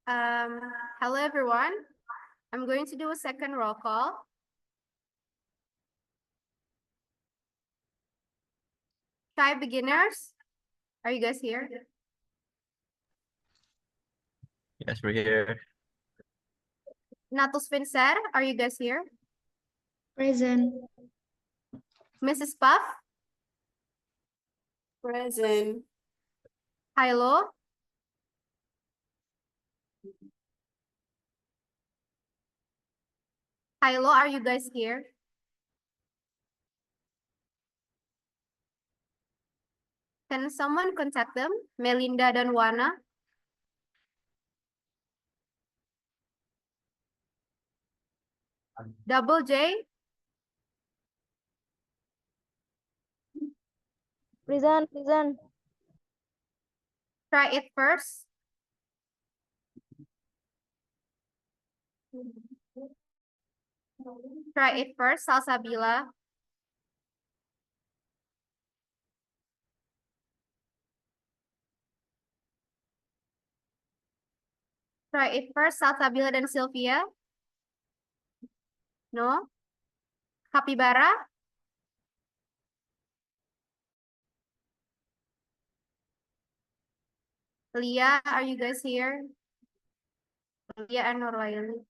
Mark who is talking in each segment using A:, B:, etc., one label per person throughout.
A: Hello everyone. I'm going to do a second roll call. Shy beginners, are you guys here?
B: Yes, we're here.
A: Natus Vincer, are you guys here?
C: Present.
A: Mrs. Puff?
D: Present.
A: Hallo? Hallo, are you guys here? Can someone contact them? Melinda dan Wana? Double J?
C: Present.
A: Try it first. Try it first, Salsabila. Try it first, Salsabila dan Sylvia. No? Capybara? Leah, are you guys here? Leah and Nurlayli.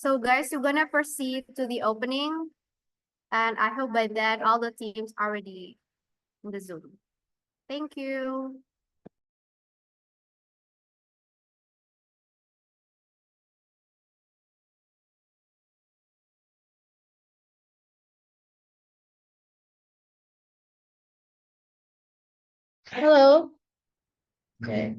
A: So guys, we're gonna proceed to the opening. And I hope by then all the teams are ready in the Zoom. Thank you.
C: Hello. Okay.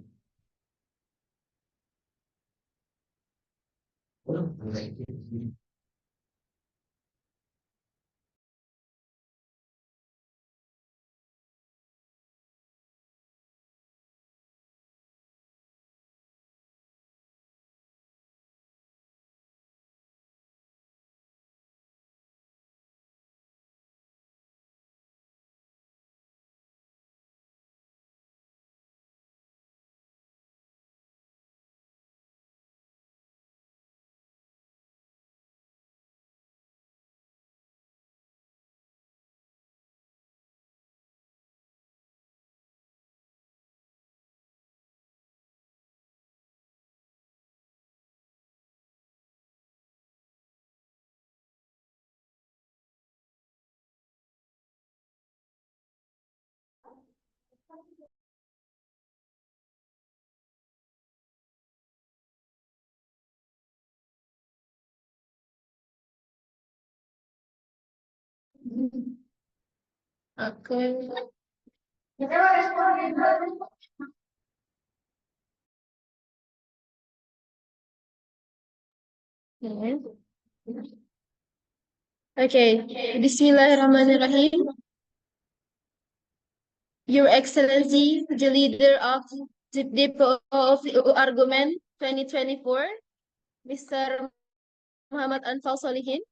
C: Okay. Okay. Bismillahirrahmanirrahim. Your Excellency, the leader of the Depot of Argument 2024, Mr. Muhammad Anfal Solihin.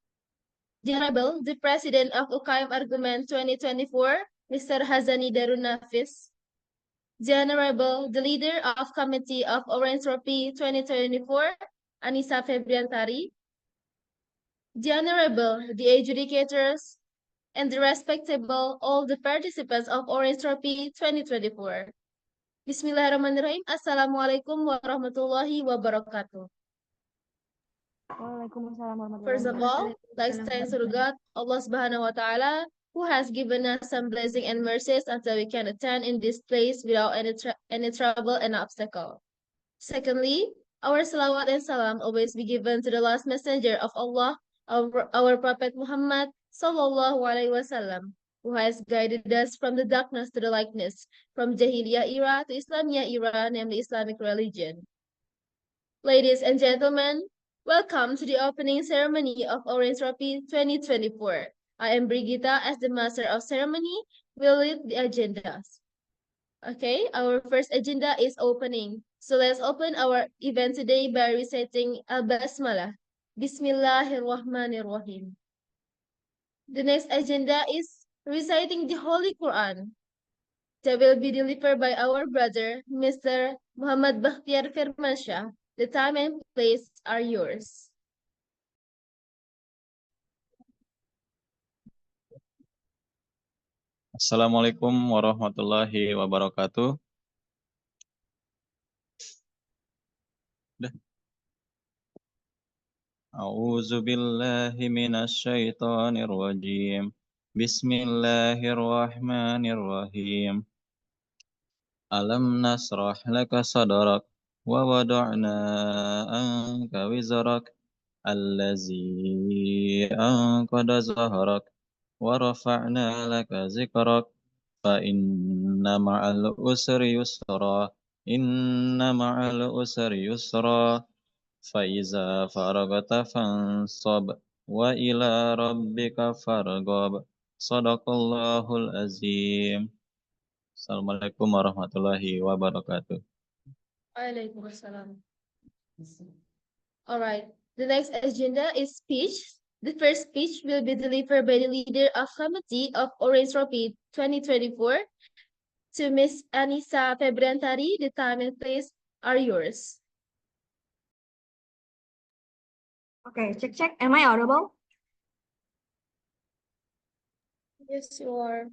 C: The Honorable, the President of UKM Argument 2024, Mr. Hazani Darun Nafis. The Honorable, the Leader of Committee of Orange Trophy 2024, Anissa Febriantari. The Honorable, the Adjudicators, and the respectable all the participants of Orange Trophy 2024. Bismillahirrahmanirrahim. Assalamualaikum warahmatullahi wabarakatuh. First of all, let's thank to God, Allah Subhanahu wa Ta'ala, who has given us some blessing and mercies until we can attend in this place without any trouble and obstacle. Secondly, our salawat and salam always be given to the last messenger of Allah, our Prophet Muhammad Sallallahu Alaihi Wasallam, who has guided us from the darkness to the lightness, from Jahiliyah era to Islamiyah era, namely Islamic religion. Ladies and gentlemen, welcome to the opening ceremony of Orange Trophy 2024. I am Brigita as the Master of Ceremony, will lead the agendas. Okay, our first agenda is opening. So let's open our event today by reciting Al-Basmalah. Bismillahirrahmanirrahim. The next agenda is reciting the Holy Quran. That will be delivered by our brother, Mr. Muhammad Bakhtiar Firmansyah. The time and place are yours.
B: Assalamualaikum warahmatullahi wabarakatuh. A'udzu billahi minasyaitonir rajim. Bismillahirrahmanirrahim. Alam nasrah laka sadrak wa wada'na anka wizrak allazi anqada zahrak wa rafa'na laka zikrak fa inna ma'al usri yusra inna ma'al usri yusra fa iza faragta fansab wa ila rabbika farghab sadaqallahul azim. Assalamualaikum warahmatullahi wabarakatuh.
C: Waalaikumsalam. All right. The next agenda is speech. The first speech will be delivered by the leader of Committee of Orange Trophy 2024 to Miss Anissa Febrantari. The time and place are yours.
D: Okay, check. Am I audible?
C: Yes, you are.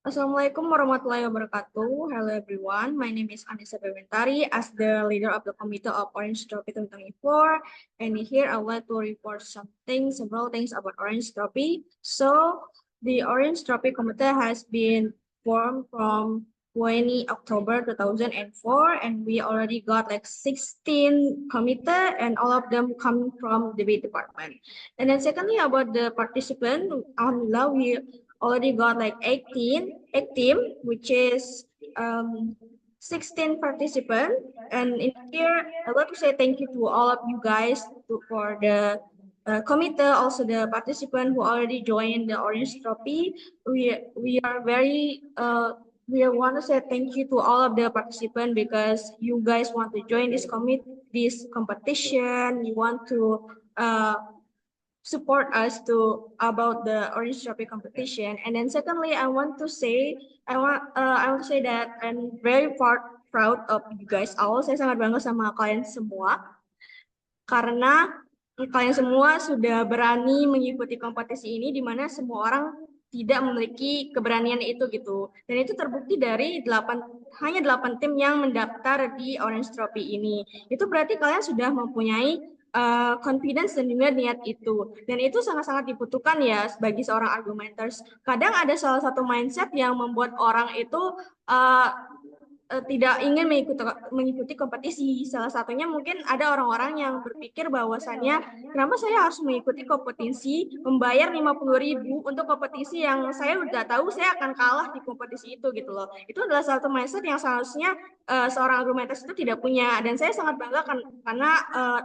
D: Assalamualaikum warahmatullahi wabarakatuh. Hello everyone. My name is Anissa Beventari as the leader of the Committee of Orange Trophy 2024. And here I would like to report several things about Orange Trophy. So the Orange Trophy Committee has been formed from 20 October 2004, and we already got like 16 committee, and all of them come from the debate department. And then secondly, about the participant, alhamdulillah, we already got like 8 team, which is 16 participants. And in here, I want to say thank you to all of you guys for the committee, also the participant who already joined the Orange Trophy. We are very we want to say thank you to all of the participants because you guys want to join this competition. You want to support us about the Orange Trophy competition. And then secondly, I want to say that I'm very proud of you guys all. Saya sangat bangga sama kalian semua karena kalian semua sudah berani mengikuti kompetisi ini di mana semua orang tidak memiliki keberanian itu gitu. Dan itu terbukti dari hanya 8 tim yang mendaftar di Orange Trophy ini. Itu berarti kalian sudah mempunyai confidence dan juga niat itu. Dan itu sangat-sangat dibutuhkan ya bagi seorang argumenters. Kadang ada salah satu mindset yang membuat orang itu tidak ingin mengikuti kompetisi. Salah satunya mungkin ada orang-orang yang berpikir bahwasannya kenapa saya harus mengikuti kompetisi, membayar 50.000 untuk kompetisi yang saya udah tahu saya akan kalah di kompetisi itu gitu loh. Itu adalah satu mindset yang seharusnya seorang argumenters itu tidak punya, dan saya sangat bangga karena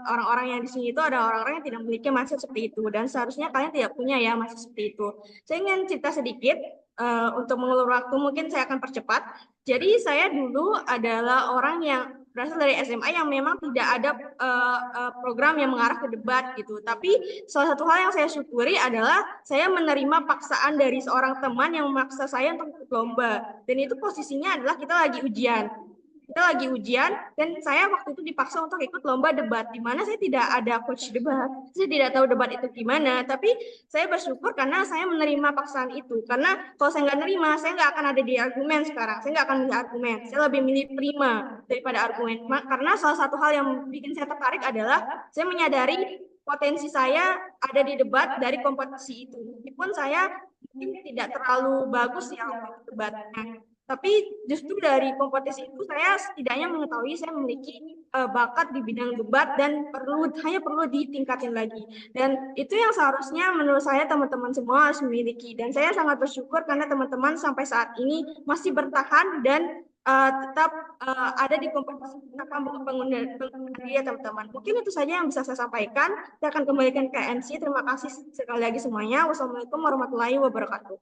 D: orang-orang yang di sini itu ada orang-orang yang tidak memiliki mindset seperti itu, dan seharusnya kalian tidak punya ya mindset seperti itu. Saya ingin cerita sedikit untuk mengulur waktu, mungkin saya akan percepat. Jadi saya dulu adalah orang yang berasal dari SMA yang memang tidak ada program yang mengarah ke debat gitu. Tapi salah satu hal yang saya syukuri adalah saya menerima paksaan dari seorang teman yang memaksa saya untuk ikut lomba. Dan itu posisinya adalah kita lagi ujian. Dan saya waktu itu dipaksa untuk ikut lomba debat, di mana saya tidak ada coach debat, saya tidak tahu debat itu gimana, tapi saya bersyukur karena saya menerima paksaan itu, karena kalau saya nggak nerima, saya nggak akan ada di argumen sekarang, saya nggak akan milih argumen, saya lebih milih prima daripada argumen, karena salah satu hal yang bikin saya tertarik adalah saya menyadari potensi saya ada di debat dari kompetisi itu, meskipun saya mungkin tidak terlalu bagus ya untuk debatnya. Tapi justru dari kompetisi itu saya setidaknya mengetahui saya memiliki bakat di bidang debat dan hanya perlu ditingkatin lagi. Dan itu yang seharusnya menurut saya teman-teman semua harus memiliki. Dan saya sangat bersyukur karena teman-teman sampai saat ini masih bertahan dan tetap ada di kompetisi pengundian ya teman-teman. Mungkin itu saja yang bisa saya sampaikan. Saya akan kembalikan ke MC. Terima kasih sekali lagi semuanya. Wassalamualaikum warahmatullahi wabarakatuh.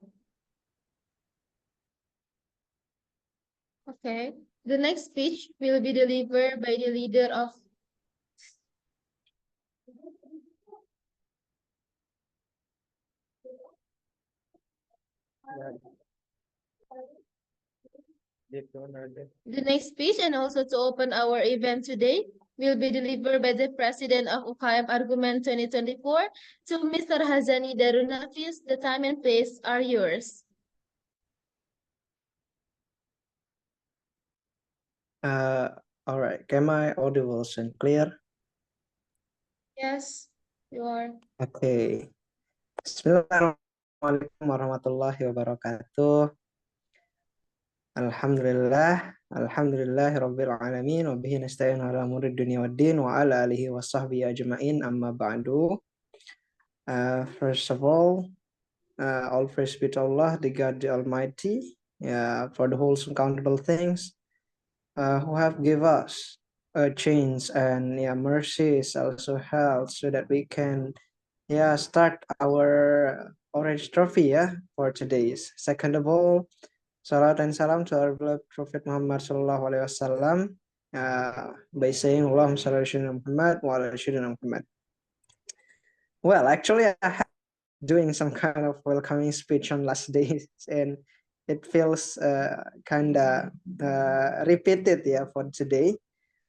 C: Okay. The next speech will be delivered by the leader of the next speech and also to open our event today will be delivered by the President of UKM Argument 2024 to Mr. Hazani Darunafis. The time and place are yours.
E: All right. Am I audible and clear?
C: Yes, you are.
E: Okay. Bismillahirrahmanirrahim warahmatullahi wabarakatuh. Alhamdulillahi rabbil alamin wa bihi nasta'in ala umuri dunya waddin wa ala alihi wa sahbihi ajma'in amma ba'du. First of all praise be to Allah, the God the Almighty, for the wholesome countable things, who have give us a chance and mercies, also health, so that we can start our orange trophy for today's. Second of all, salat and salam to our beloved Prophet Muhammad sallallahu alaihi wasallam, by saying Allahumma salli ala Sayyidina Muhammad wa ala Sayyidina Muhammad. Well, actually, I have doing some kind of welcoming speech on last days, and it feels kind of repeated for today,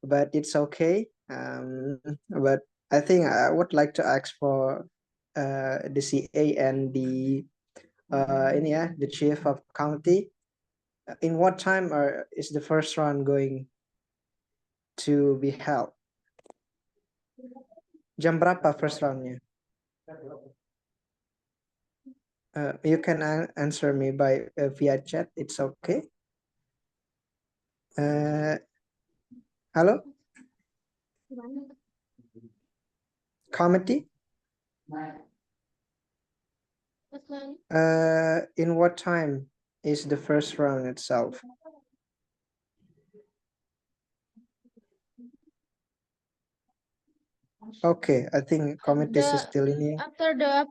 E: but it's okay. But I think I would like to ask for the CA and the the chief of county. In what time is the first round going to be held? Jam berapa first roundnya? You can answer me by via chat. It's okay. Hello? Committee? In what time is the first round itself? Okay, I think committee is still in here.
C: After the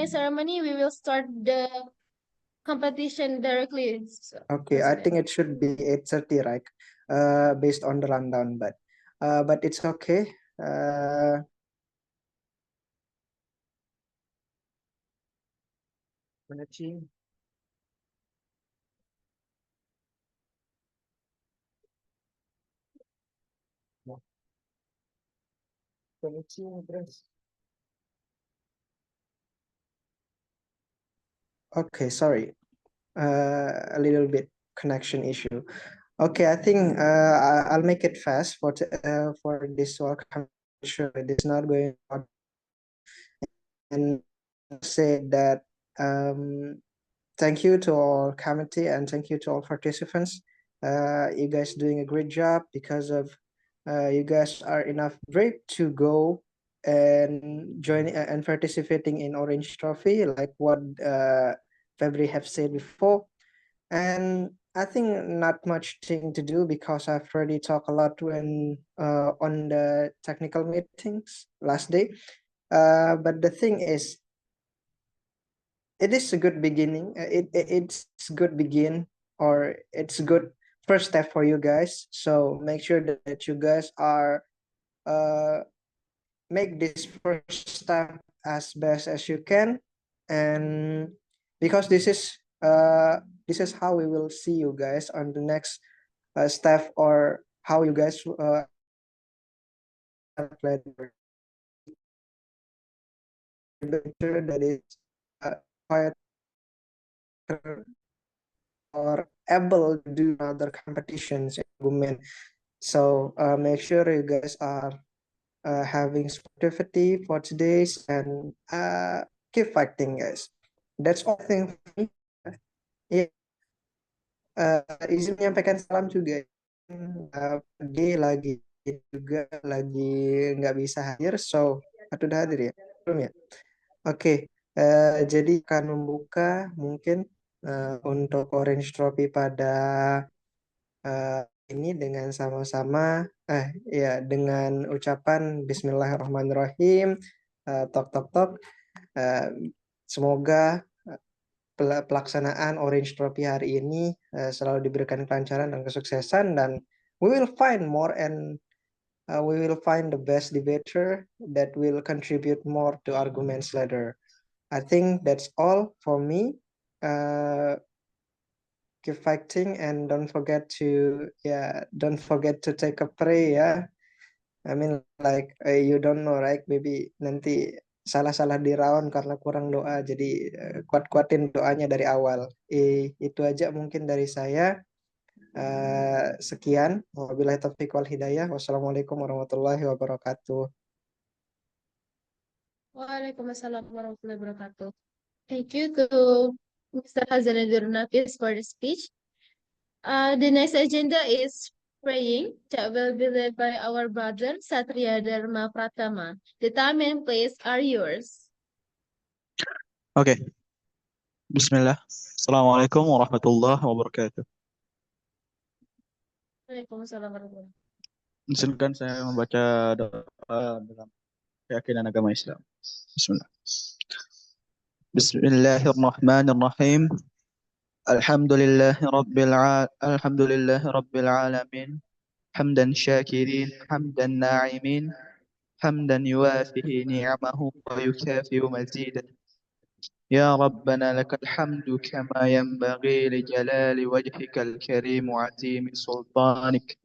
C: ceremony, we will start the competition directly.
E: Okay, I think it should be 8:30, right? Based on the rundown, but it's okay. Okay, sorry. A little bit connection issue. Okay, I think I'll make it fast for this welcome. Sure, it is not going on. And say that thank you to all committee and thank you to all participants. You guys doing a great job because of you guys are enough brave to go and join and participating in Orange Trophy, like what February have said before. And I think not much thing to do because I've already talked a lot when on the technical meetings last day. But the thing is, it is a good beginning. It's good begin, or it's a good first step for you guys. So make sure that you guys are make this first step as best as you can, and because this is how we will see you guys on the next step, or how you guys that is quite or able to do other competitions in women. So make sure you guys are having sportivity for today's, and keep fighting, guys. That's all I think. Yeah. izin menyampaikan salam juga. Dia lagi juga lagi nggak bisa hadir, so atau udah hadir ya? Belum ya? Oke, jadi akan membuka mungkin untuk Orange Trophy pada eh, ini dengan sama-sama ya dengan ucapan Bismillahirrahmanirrahim, tok tok tok. Eh, Semoga pelaksanaan Orange Trophy hari ini selalu diberikan kelancaran dan kesuksesan, dan we will find more and we will find the best debater that will contribute more to arguments later. I think that's all for me. Keep fighting and don't forget to take a pray ya. I mean like you don't know right, maybe nanti salah-salah di round karena kurang doa, jadi kuat-kuatin doanya dari awal. Itu aja mungkin dari saya. Sekian, wabillahi taufiq wal hidayah. Wassalamualaikum warahmatullahi wabarakatuh.
C: Waalaikumsalam warahmatullahi wabarakatuh. Thank you to Mr. Hazanadur Nafis for the speech. The next agenda is praying that will be led by our brother Satria Dharma Pratama. The time and place are yours.
F: Oke, Bismillah. Assalamualaikum warahmatullahi wabarakatuh.
C: Waalaikumsalam warahmatullahi wabarakatuh.
F: Izinkan saya membaca doa dalam keyakinan agama Islam. Bismillah. Bismillahirrahmanirrahim. Alhamdulillahi rabbil alamin. Hamdan syakirin, hamdan na'imin, hamdan yuwafihi ni'amahu wa yukafi'u mazidah. يا ربنا لك الحمد كما ينبغي لجلال وجهك الكريم وعظيم سلطانك.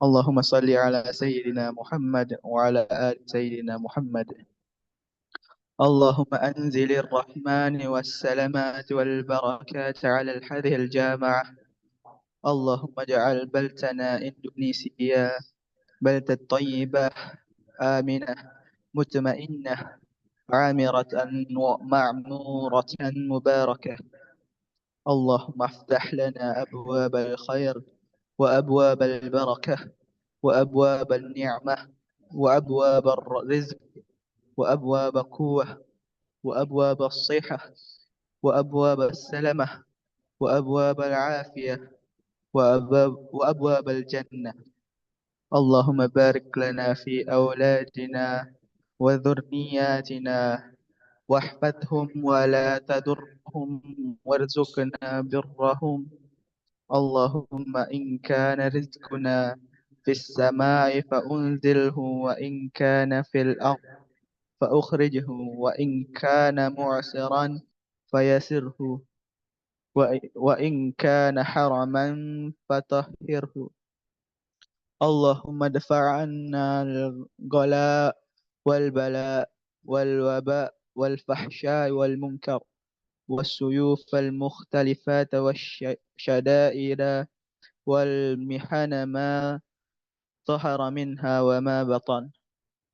F: اللهم صل على سيدنا محمد وعلى آل سيدنا محمد. اللهم أنزل الرحمن والسلامات والبركات على هذه الجامعة. اللهم اجعل بلدتنا إندونيسيا بلدة طيبة آمنة مطمئنة عامرة ومعمورة مباركة. اللهم افتح لنا أبواب الخير وأبواب البركة وأبواب النعمة وأبواب الرزق وأبواب القوة وأبواب الصحة وأبواب السلامة وأبواب العافية وأبواب الجنة. اللهم بارك لنا في أولادنا وذرياتنا واحفظهم ولا تضرهم وارزقنا برهم. اللهم إن كان رزقنا في السماء فأنزله وإن كان في الأرض فأخرجه وإن كان معسرا فيسره وإن كان حرما فطهره. اللهم ادفع عنا الغلاء والبلاء والوباء والفحشاء والمنكر والسيوف المختلفات والشدائد والمحن ما ظهر منها وما بطن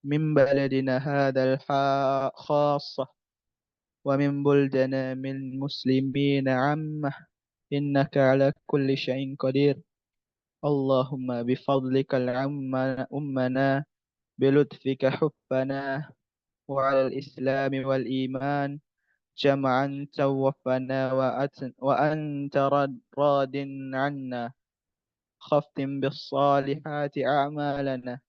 F: من بلدنا هذا خاصة ومن بلدنا من المسلمين عامة إنك على كل شيء قدير. اللهم بفضلك أمنا بلطفك حبنا وعلى الإسلام والإيمان جمعا توفنا وأنت راض عنا. ختم بالصالحات أعمالنا.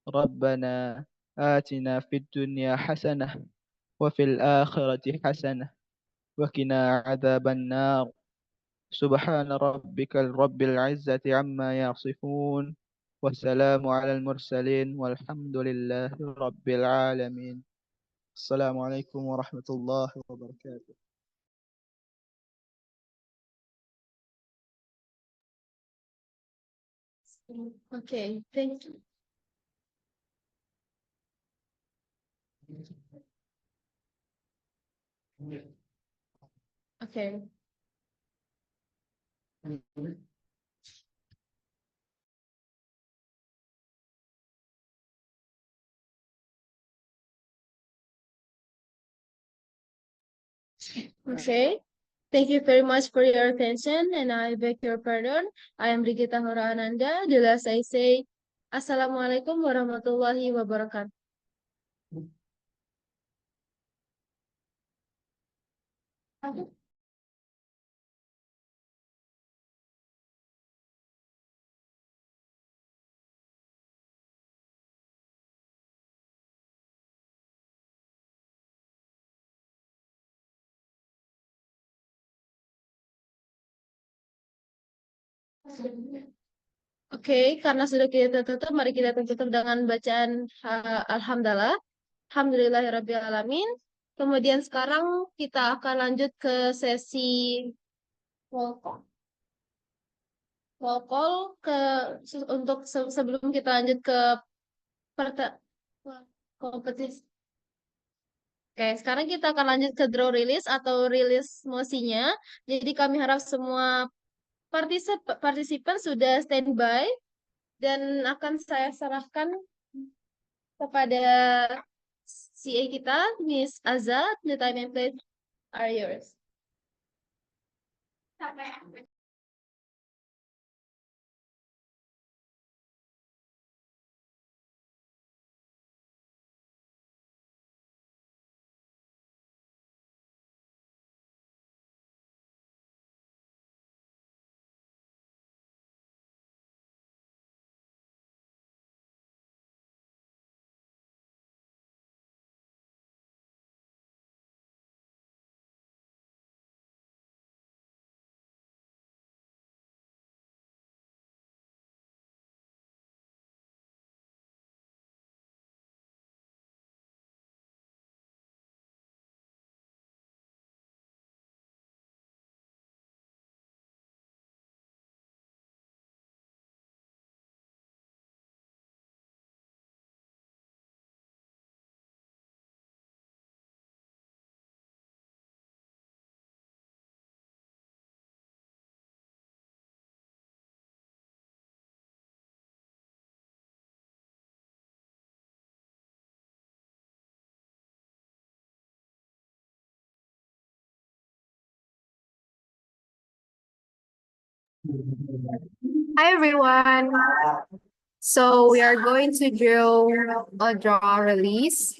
F: ربنا آتنا في الدنيا حسنة وفي الآخرة حسنة وقنا عذاب النار. سبحان ربك رب العزة عما يصفون والسلام على المرسلين والحمد لله رب العالمين. السلام عليكم ورحمة الله وبركاته.
C: Okay, thank you. Okay. Okay. Thank you very much for your attention, and I beg your pardon. I am Brigita Hora Ananda. The last I say, Assalamualaikum warahmatullahi wabarakatuh. Oke, karena sudah kita tutup, mari kita tutup dengan bacaan Alhamdulillah. Alhamdulillahirrabbilalamin. Kemudian sekarang kita akan lanjut ke sesi roll call. Roll call untuk sebelum kita lanjut ke kompetisi. Oke, sekarang kita akan lanjut ke draw release atau rilis mosinya. Jadi kami harap semua partisipan sudah standby dan akan saya serahkan kepada CA kita, Miss Azad. The time and place are yours.
A: Hi everyone. So we are going to do a draw release.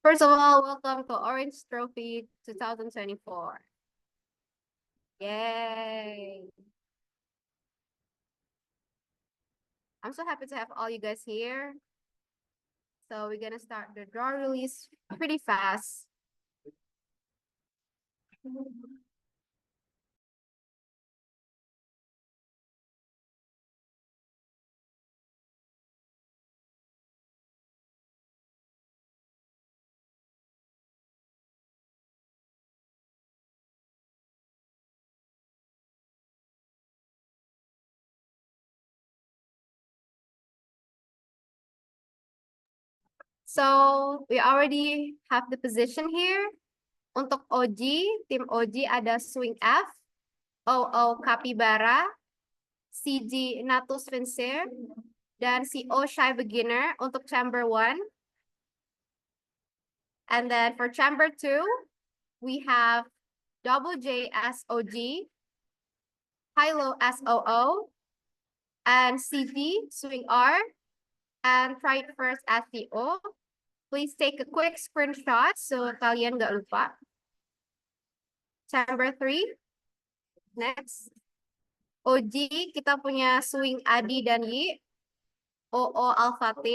A: First of all, welcome to Orange Trophy 2024. Yay. I'm so happy to have all you guys here. So we're gonna start the draw release pretty fast. So we already have the position here. Untuk OG, tim OG ada Swing F, OO Capybara, CG Natus Vencer, dan CO Shy Beginner untuk Chamber 1. And then for Chamber 2, we have Double J as OG, Hallo SOO, and CG Swing R, and Try It First as CO. Please take a quick screenshot so kalian nggak lupa. Chamber 3, next. OG, kita punya Swing Adi dan Yi. OO Alpha T,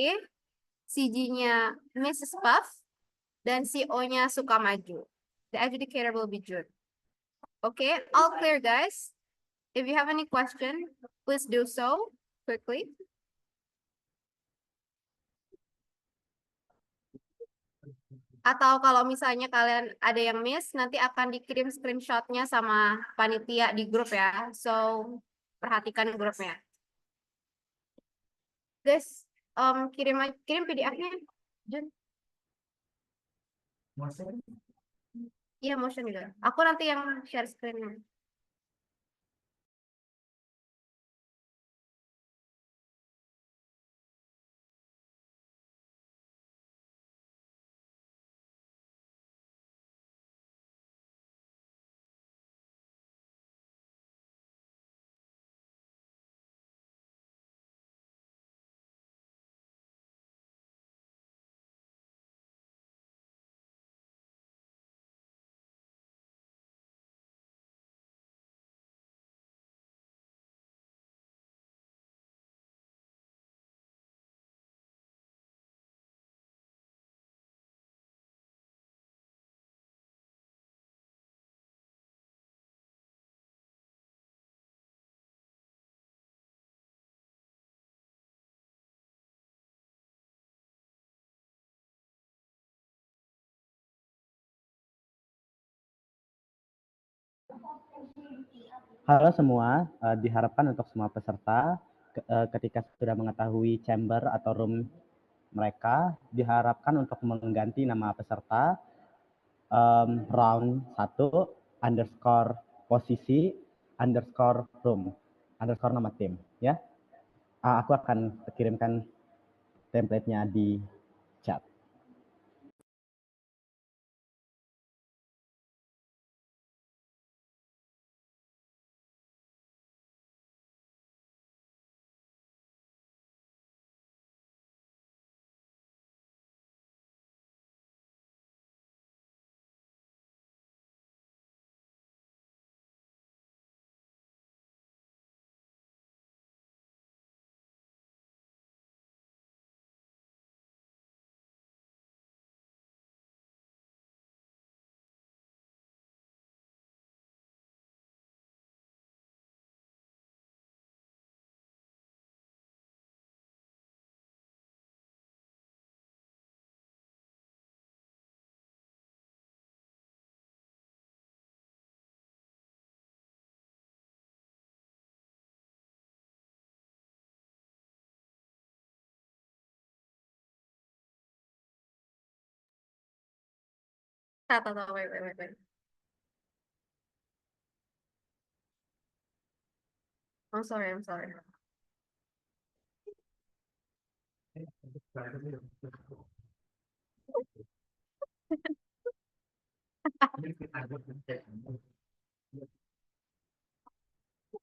A: CG-nya Mrs. Puff, dan CO-nya Sukamaju. The adjudicator will be June. Okay, all clear guys? If you have any question, please do so quickly. Atau kalau misalnya kalian ada yang miss, nanti akan dikirim screenshotnya sama panitia di grup ya. So, perhatikan grupnya. Guys, kirim PDF-nya, Jun. Iya, motion juga. Aku nanti yang share screen-nya.
G: Halo semua, diharapkan untuk semua peserta ketika sudah mengetahui chamber atau room mereka, diharapkan untuk mengganti nama peserta round 1 underscore posisi underscore room underscore nama tim ya. Aku akan kirimkan template-nya di chat.
A: Wait. I'm sorry.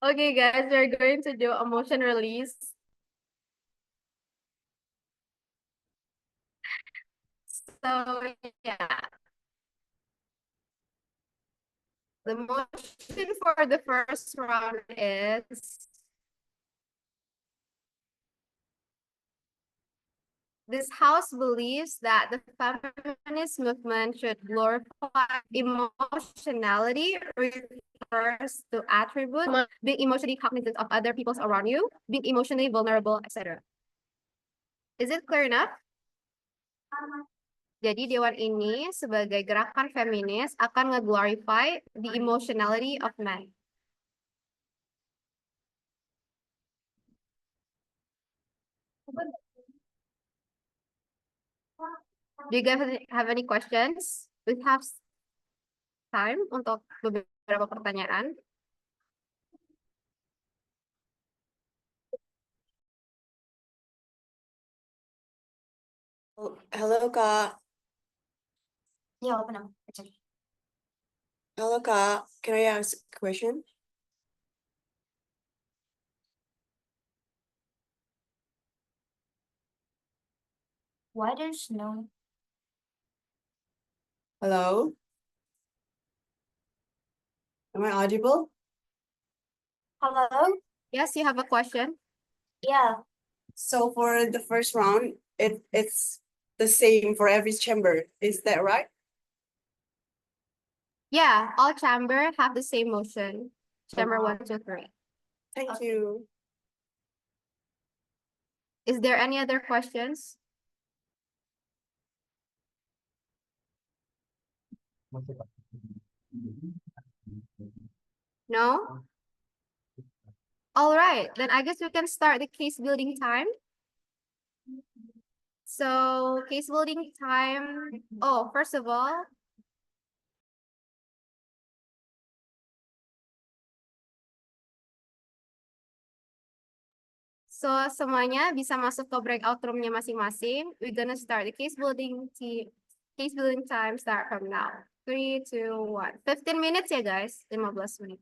A: Okay, guys, we're going to do a motion release. So, yeah. The motion for the first round is this house believes that the feminist movement should glorify emotionality, refers to attribute, being emotionally cognizant of other people around you, being emotionally vulnerable, etc. Is it clear enough? Jadi dewan ini sebagai gerakan feminis akan nge-glorify the emotionality of men. Do you guys have any questions? We have time untuk beberapa pertanyaan.
H: Halo Kak.
A: Ya, open up.
H: Halo Kak. Can I ask a question?
A: Why there's no...
H: Hello? Am I audible?
A: Hello? Yes, you have a question? Yeah.
H: So for the first round, it's the same for every chamber. Is that right?
A: Yeah, all chamber have the same motion. Chamber 1, 2, 3.
H: Thank you.
A: Is there any other questions? No? All right, then I guess we can start the case building time. So case building time. Oh, first of all, so semuanya bisa masuk ke breakout roomnya masing-masing. We're gonna start the case building time start from now. 3, 2, 1. 15 minutes ya guys, 15 menit.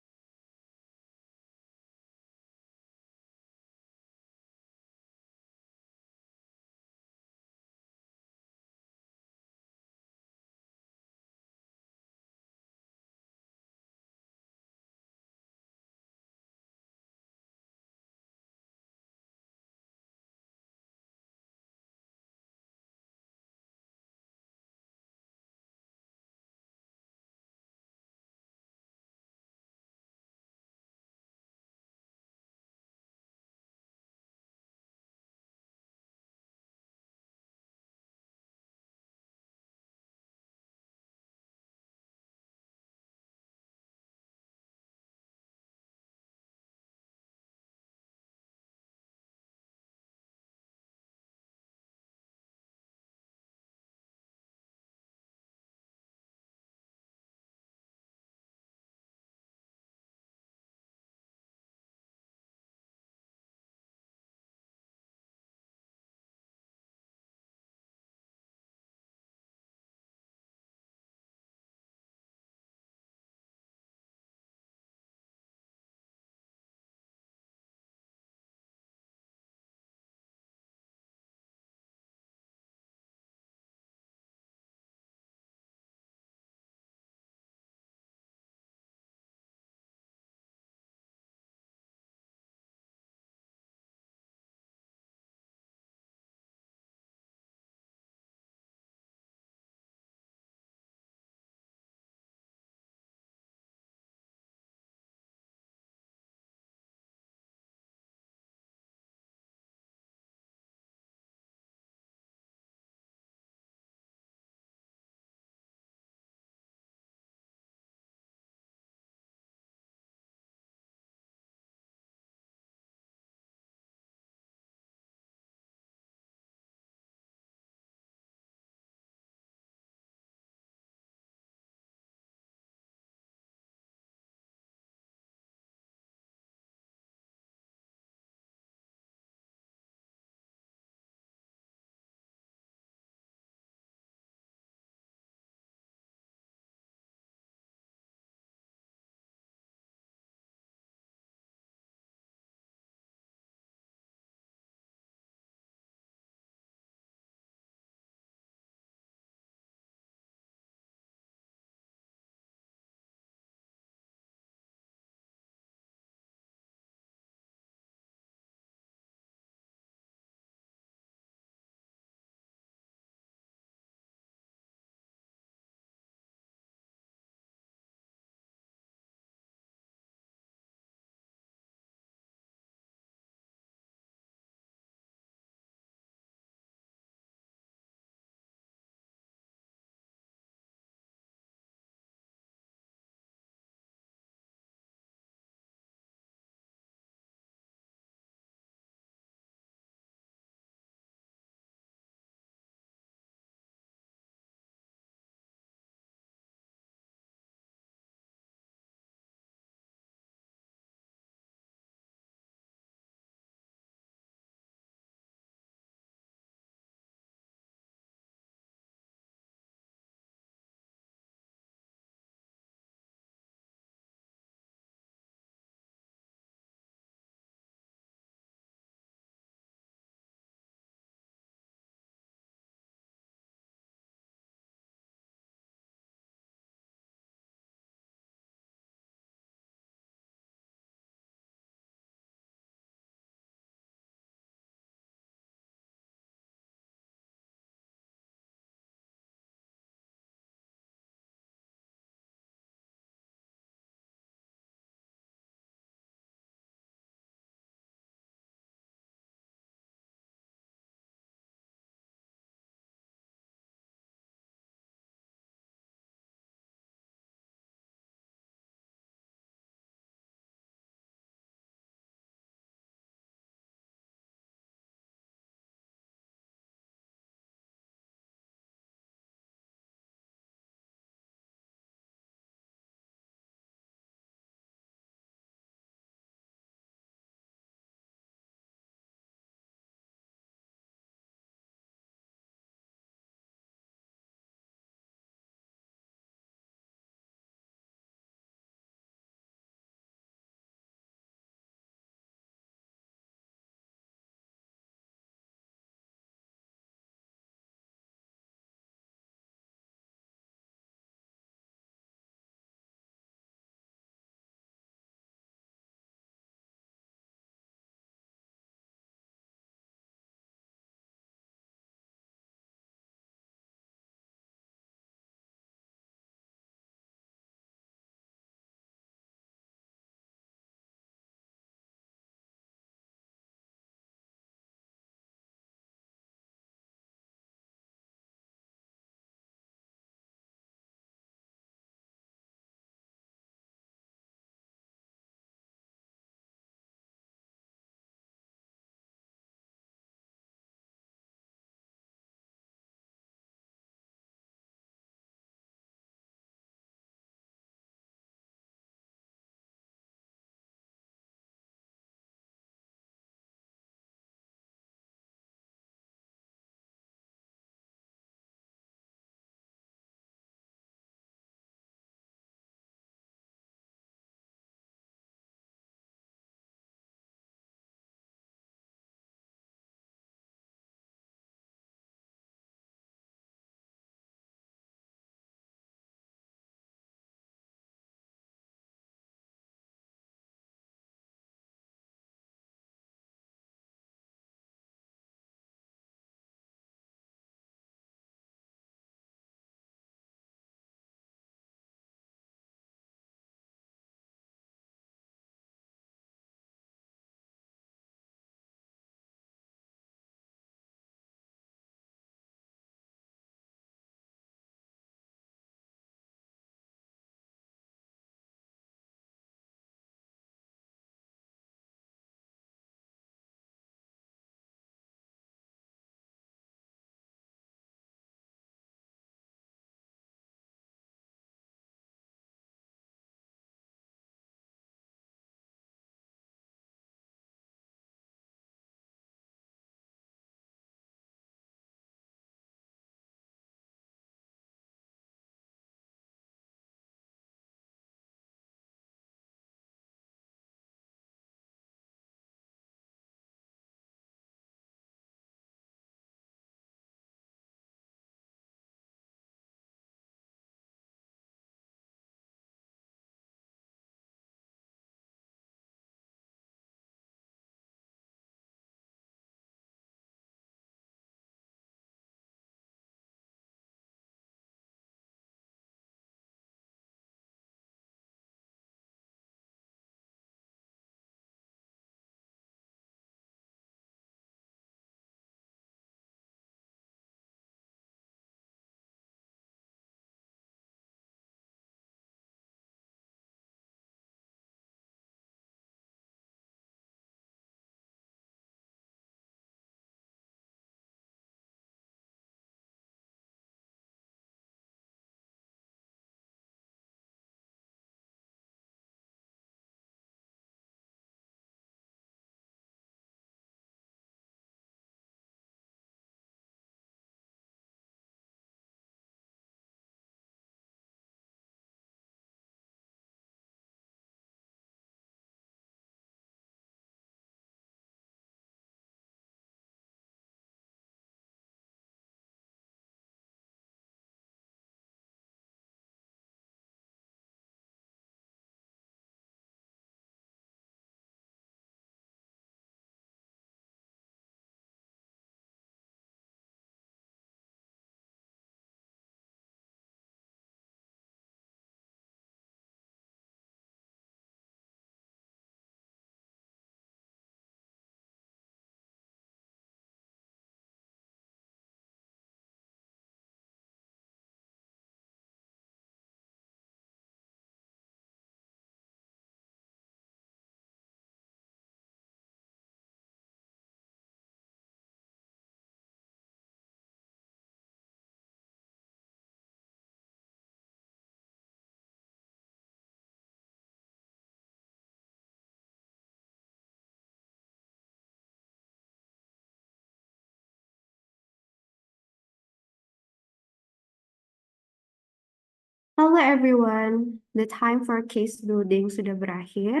A: Hello everyone, the time for case building sudah berakhir.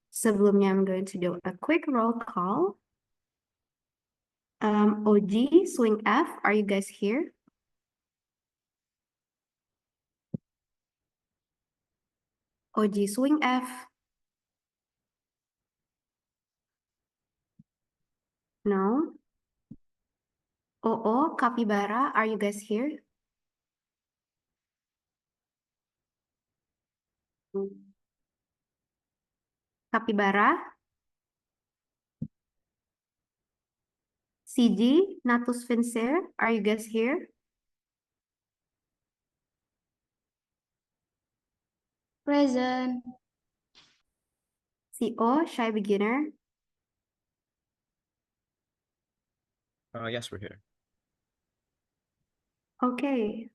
A: Sebelumnya, I'm going to do a quick roll call. OG, Swing F, are you guys here? OG, Swing F. No. OO, Capybara, are you guys here? Capybara. CG, Natus Fincer, are you guys here?
C: Present.
A: CO, Shy Beginner.
F: Yes, we're here.
A: Okay.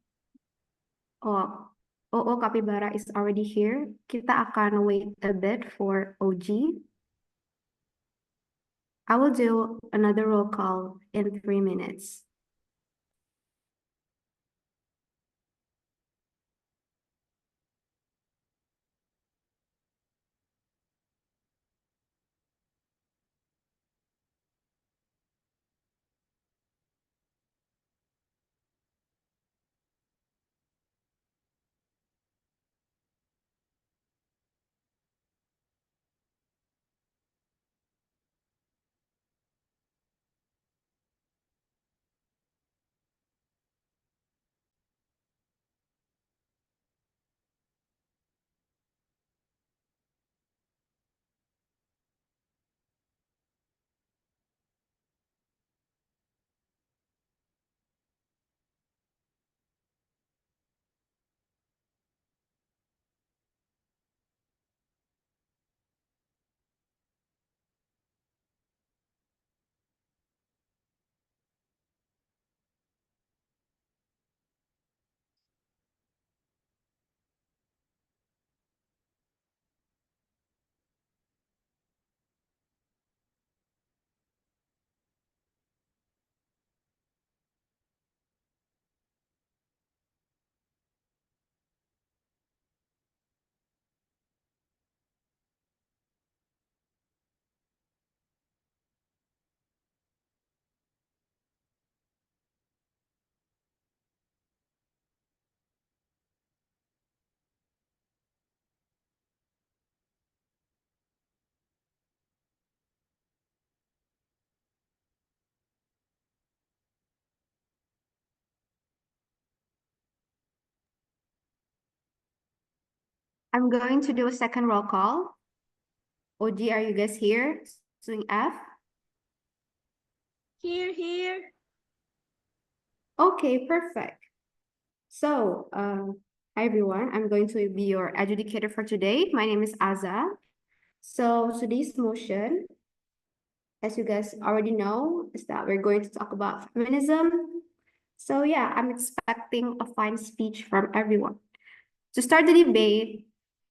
A: Oh, OO Capybara is already here. Kita akan wait a bit for OG. I will do another roll call in 3 minutes. I'm going to do a second roll call. OG, are you guys here? Swing F.
D: Here.
A: Okay, perfect. So, hi everyone. I'm going to be your adjudicator for today. My name is Aza. So today's motion, as you guys already know, is that we're going to talk about feminism. So yeah, I'm expecting a fine speech from everyone. To start the debate,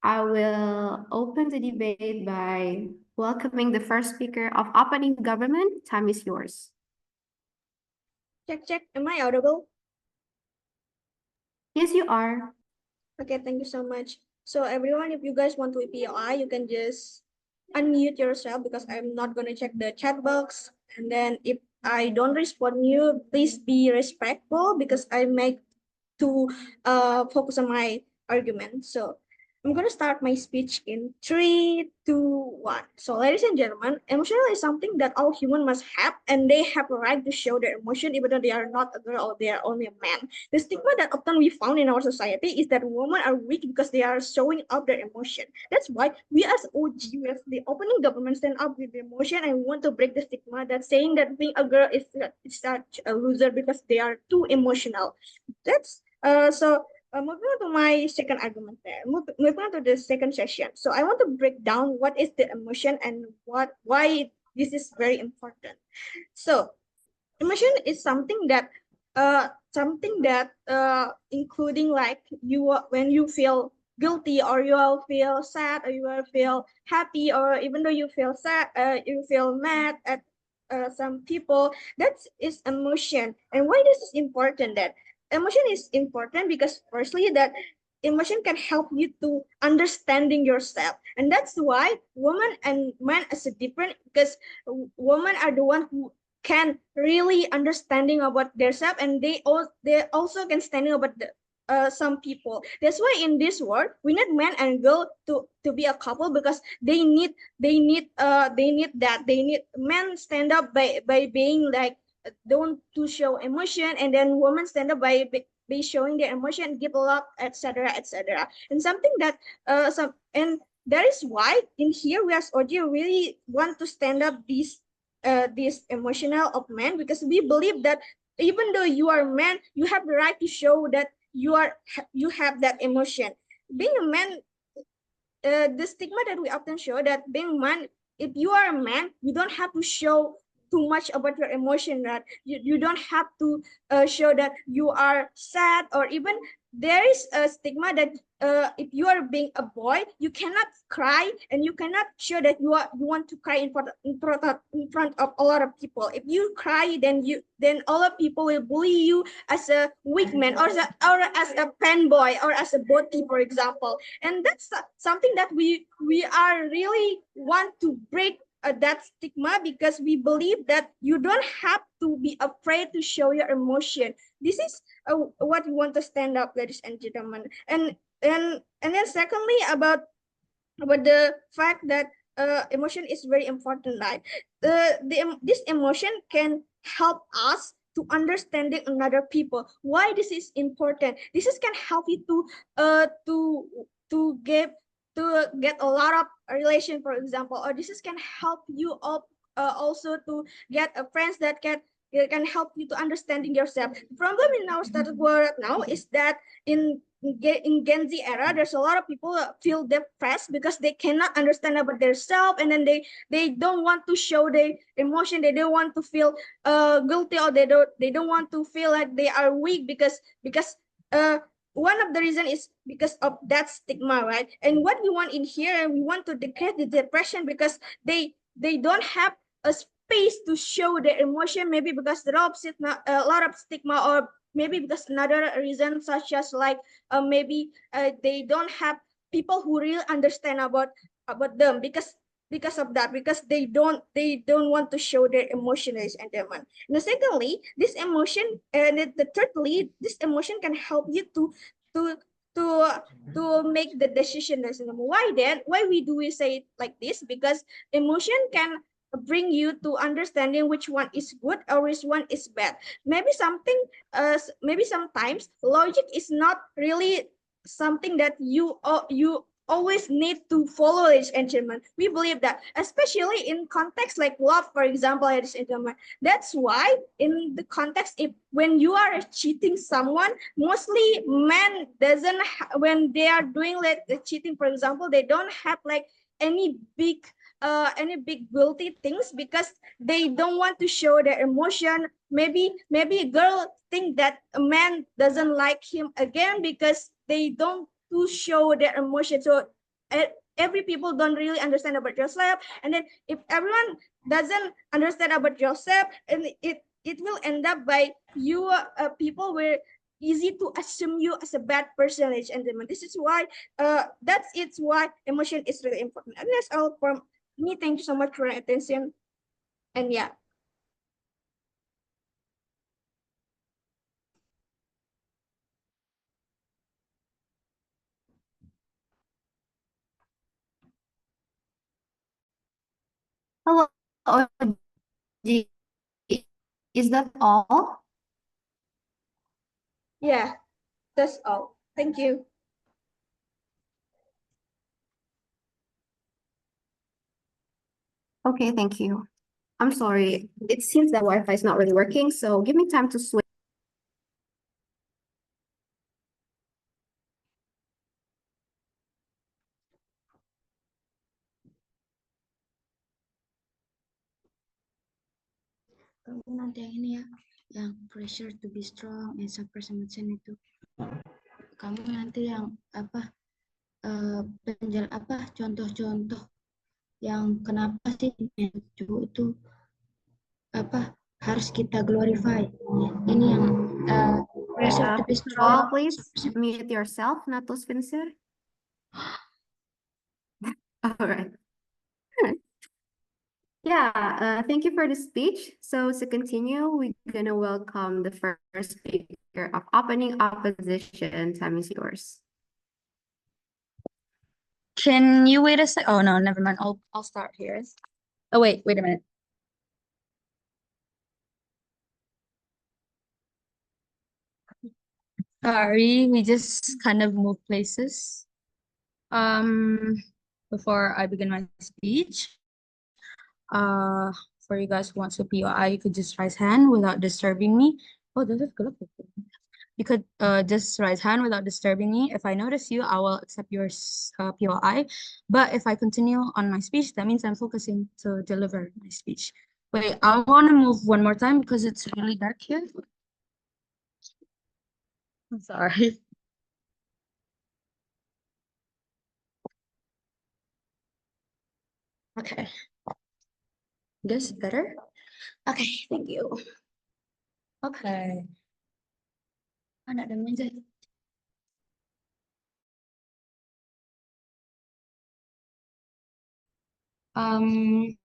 A: I will open the debate by welcoming the first speaker of opening government. Time is yours.
D: Check. Am I audible?
A: Yes, you are.
D: Okay, thank you so much. So everyone, if you guys want to API, you can just unmute yourself because I'm not going to check the chat box. And then if I don't respond you, please be respectful because I make to focus on my argument. So I'm going to start my speech in 3, 2, 1. So, ladies and gentlemen, emotional is something that all humans must have, and they have a right to show their emotion, even though they are not a girl or they are only a man. The stigma that often we found in our society is that women are weak because they are showing up their emotion. That's why we as OG, we as the opening government, stand up with the emotion and want to break the stigma that saying that being a girl is such a loser because they are too emotional. That's moving on to my second argument there. Moving on to the second session. So I want to break down what is the emotion and why this is very important. So emotion is something that including like when you feel guilty or you will feel sad or you will feel happy or even though you feel sad you feel mad at some people, that is emotion. And why this is important? That emotion is important because firstly that emotion can help you to understanding yourself, and that's why women and men is a different, because women are the one who can really understanding about themselves, and they also can standing about some people. That's why in this world we need man and girl to be a couple, because they need men stand up by being like don't to show emotion, and then women stand up by showing their emotion, give love, etc., etc. And something that some and that is why in here we as audio really want to stand up this emotional of men, because we believe that even though you are a man, you have the right to show that you have that emotion. Being a man, the stigma that we often show that being man, if you are a man, you don't have to show too much about your emotion, right? You don't have to show that you are sad, or even there is a stigma that if you are being a boy, you cannot cry, and you cannot show that you want to cry in front of a lot of people. If you cry, then all of people will bully you as a weak man, or as a pen boy, or as a boti, for example. And that's something that we are really want to break that stigma, because we believe that you don't have to be afraid to show your emotion. This is what we want to stand up, ladies and gentlemen. And then secondly, about the fact that emotion is very important, right? This emotion can help us to understanding another people. Why this is important? This is can help you to get a lot of relation, for example, or this is can help you also to get a friends that can help you to understanding yourself. The problem in our status world now is that in Gen Z era, there's a lot of people that feel depressed because they cannot understand about themselves, and then they don't want to show their emotion. They don't want to feel guilty, or they don't want to feel like they are weak, because one of the reason is because of that stigma, right? And what we want in here, we want to decrease the depression, because they don't have a space to show their emotion, maybe because there are a lot of stigma, or maybe because another reason, such as like maybe they don't have people who really understand about them, because of that, because they don't want to show their emotions and them. And secondly, this emotion, and the thirdly, this emotion can help you to to to make the decision. Why then? Why we say it like this? Because emotion can bring you to understanding which one is good or which one is bad. Maybe maybe sometimes logic is not really something that you always need to follow, ladies and gentlemen. We believe that, especially in context like love, for example, ladies and gentlemen. That's why in the context, if when you are cheating someone, mostly men doesn't when they are doing like the cheating, for example, they don't have like any big guilty things, because they don't want to show their emotion. Maybe a girl think that a man doesn't like him again because they don't to show their emotion. So every people don't really understand about yourself, and then if everyone doesn't understand about yourself, and it will end up by you people were easy to assume you as a bad person, and this is why it's why emotion is really important. And that's all from me. Thank you so much for your attention. And yeah.
A: Hello, OG. Is that all?
D: Yeah, that's all. Thank you.
A: Okay, thank you. I'm sorry. It seems that Wi-Fi is not really working, so give me time to switch.
I: Kamu nanti yang ini ya, yang pressure to be strong and suppress emotion itu. Kamu nanti yang apa contoh-contoh yang kenapa sih cowok itu apa harus kita glorify. Ini yang Pressure to be
A: All
I: strong.
A: please mute yourself, Natus Vincent. All right. Yeah, thank you for the speech. So to continue, we're gonna welcome the first speaker of opening opposition. Time is yours.
I: Can you wait a sec? Oh no, never mind. I'll start here. Oh wait a minute. Sorry, we just kind of moved places. Before I begin my speech, uh, for you guys who wants to POI, you could just raise hand without disturbing me. Oh, this is good. You could just raise hand without disturbing me. If I notice you, I will accept your POI. But if I continue on my speech, that means I'm focusing to deliver my speech. Wait, I want to move one more time because it's really dark here. I'm sorry. Okay. Guess better? Okay, thank you. Okay. Anak dan meja. Um,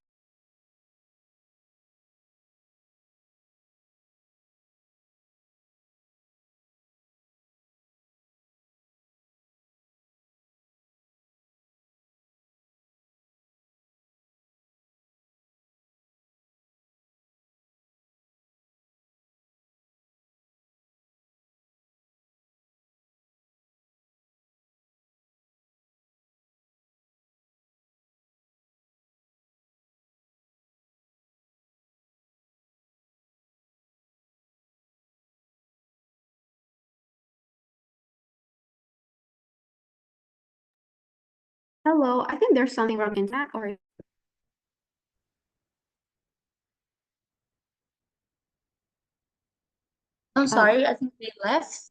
A: Hello, I think there's something wrong in that, or
I: I'm sorry, I think they left.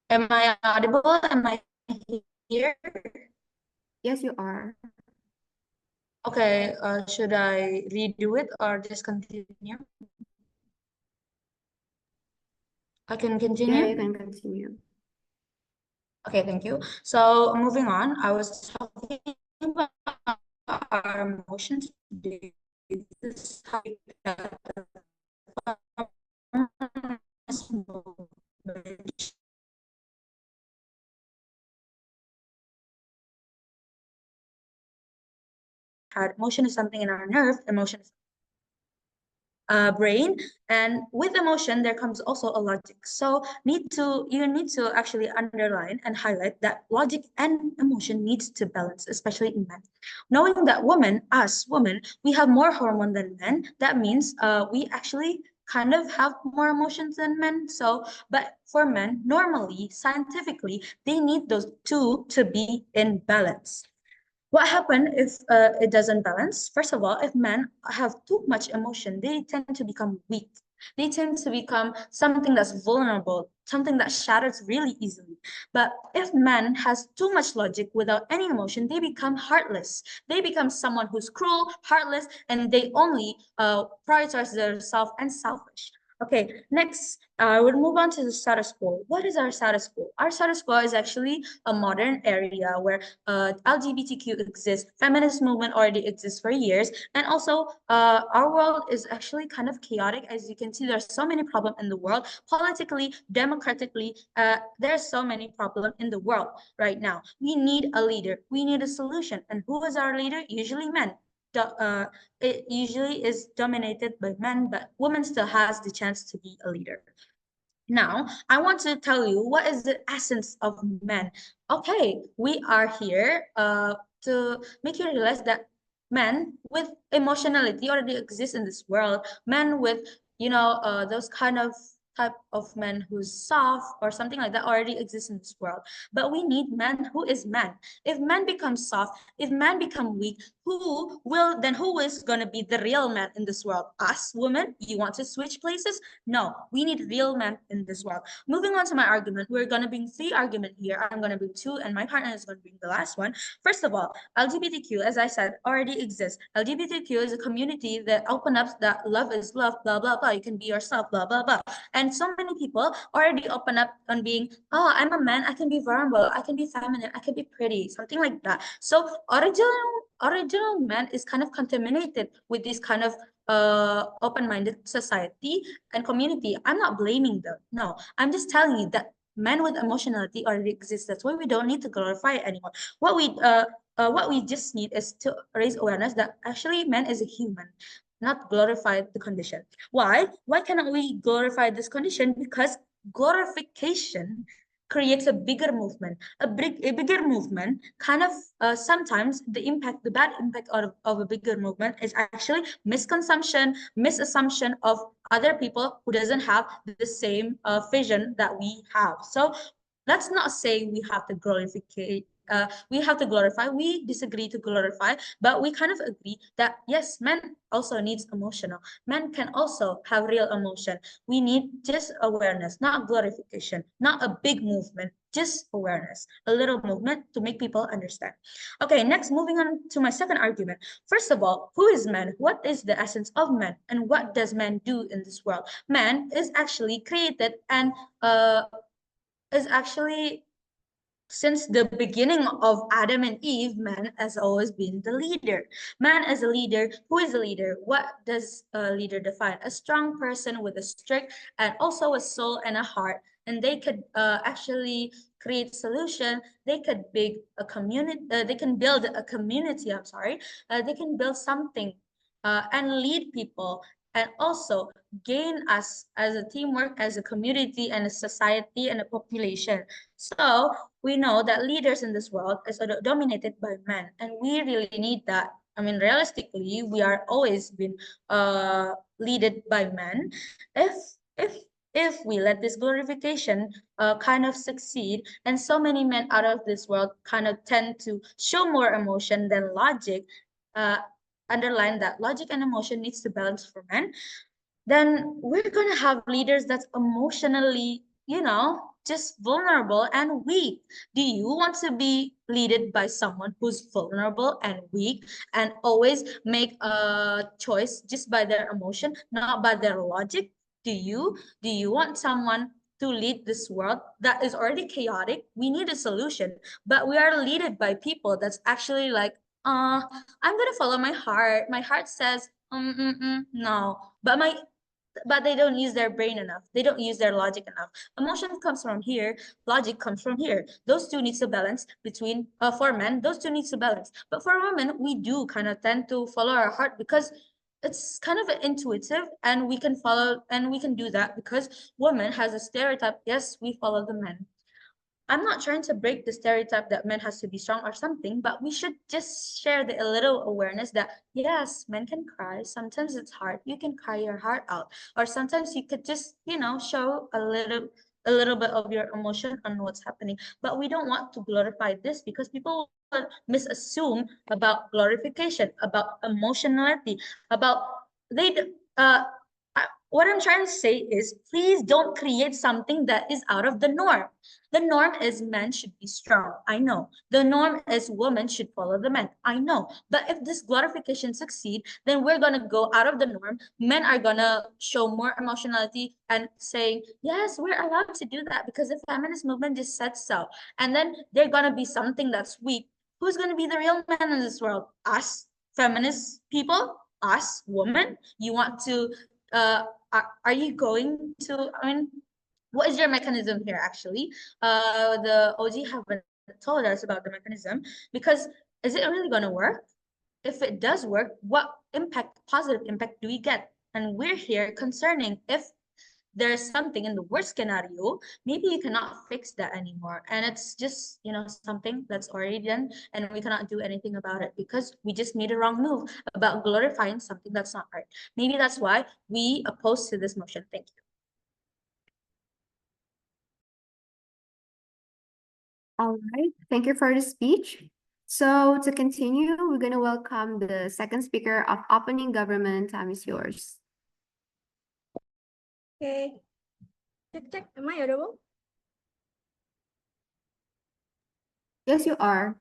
I: Am I audible? Am I here?
A: yes, you are.
I: Okay, should I redo it or just continue? I can
A: Yeah,
I: continue?
A: you can continue.
I: Okay, thank you. So moving on, I was talking about our emotions today. This topic that had emotion is something in our nerve, emotion is brain, and with emotion there comes also a logic. So you need to actually underline and highlight that logic and emotion needs to balance, especially in men. Knowing that women, we have more hormone than men, that means we actually kind of have more emotions than men. So but for men, normally scientifically, they need those two to be in balance. What happens if it doesn't balance? First of all, if men have too much emotion, they tend to become weak. They tend to become something that's vulnerable, something that shatters really easily. But if man has too much logic without any emotion, they become heartless. They become someone who's cruel, heartless, and they only prioritize themselves and selfish. Okay, next, I will move on to the status quo. What is our status quo? Our status quo is actually a modern area where LGBTQ exists, feminist movement already exists for years, and also our world is actually kind of chaotic. As you can see, there's so many problems in the world, politically, democratically, there's so many problems in the world right now. We need a leader, we need a solution, and who is our leader? Usually men. It usually is dominated by men, but women still has the chance to be a leader. Now, I want to tell you what is the essence of men. Okay, we are here to make you realize that men with emotionality already exist in this world. Men with, those kind of type of man who's soft or something like that already exists in this world. But we need man who is man. If man becomes soft, if man become weak, who is gonna be the real man in this world? Us women? You want to switch places? No, we need real men in this world. Moving on to my argument, we're gonna bring 3 arguments here. I'm gonna bring 2, and my partner is gonna bring the last one. First of all, LGBTQ, as I said, already exists. LGBTQ is a community that open up that love is love, blah blah blah. You can be yourself, blah blah blah. And so many people already open up on being, oh, I'm a man, I can be vulnerable, I can be feminine, I can be pretty, something like that. So original man is kind of contaminated with this kind of open-minded society and community. I'm not blaming them. No, I'm just telling you that men with emotionality already exist. That's why we don't need to glorify it anymore. What we just need is to raise awareness that actually man is a human, not glorify the condition. Why? Why cannot we glorify this condition? Because glorification creates a bigger movement. A bigger movement kind of sometimes the bad impact of a bigger movement is actually misconsumption, misassumption of other people who doesn't have the same vision that we have. So let's not say we have to glorify. We disagree to glorify, but we kind of agree that yes, men also needs emotional. Men can also have real emotion. We need just awareness, not glorification, not a big movement, just awareness, a little movement to make people understand. Okay, next, moving on to my second argument. First of all, who is man? What is the essence of man? And what does man do in this world? Man is actually created and is actually since the beginning of Adam and Eve, man has always been the leader. Man as a leader, who is a leader? What does a leader define? A strong person with a strict and also a soul and a heart. And they could actually create solution. They could build a community. They can build a community. I'm sorry. They can build something and lead people and also gain us as a teamwork, as a community and a society and a population. So we know that leaders in this world is dominated by men, and we really need that. I mean, realistically, we are always been leaded by men. If if if we let this glorification kind of succeed, and so many men out of this world kind of tend to show more emotion than logic, uh, underline that logic and emotion needs to balance for men, then we're gonna have leaders that's emotionally, just vulnerable and weak. Do you want to be led by someone who's vulnerable and weak and always make a choice just by their emotion, not by their logic? Do you want someone to lead this world that is already chaotic? We need a solution, but we are led by people that's actually like, I'm gonna follow my heart. My heart says, no, but they don't use their brain enough. They don't use their logic enough. Emotion comes from here, logic comes from here. Those two needs to balance between for men, those two needs to balance. But for women, we do kind of tend to follow our heart because it's kind of intuitive and we can follow and we can do that because woman has a stereotype. Yes, we follow the men. I'm not trying to break the stereotype that men has to be strong or something, but we should just share the a little awareness that yes, men can cry. Sometimes it's hard. You can cry your heart out, or sometimes you could just, show a little bit of your emotion on what's happening. But we don't want to glorify this because people will misassume about glorification, about emotionality, about they. What I'm trying to say is, please don't create something that is out of the norm. The norm is men should be strong. I know. The norm is women should follow the men. I know. But if this glorification succeed, then we're gonna go out of the norm. Men are gonna show more emotionality and saying, yes, we're allowed to do that because the feminist movement just said so. And then they're gonna be something that's weak. Who's gonna be the real man in this world? Us, feminist people, us, women. You want to are you going to, I mean, what is your mechanism here actually? The OG haven't told us about the mechanism because is it really going to work? If it does work, what impact, positive impact do we get? And we're here concerning if there's something in the worst scenario, maybe you cannot fix that anymore. And it's just, something that's already done and we cannot do anything about it because we just made a wrong move about glorifying something that's not right. Maybe that's why we oppose to this motion. Thank you.
A: All right, thank you for the speech. So to continue, we're going to welcome the second speaker of opening government. Time is yours.
D: Okay. Cek, am I audible?
A: Yes, you are.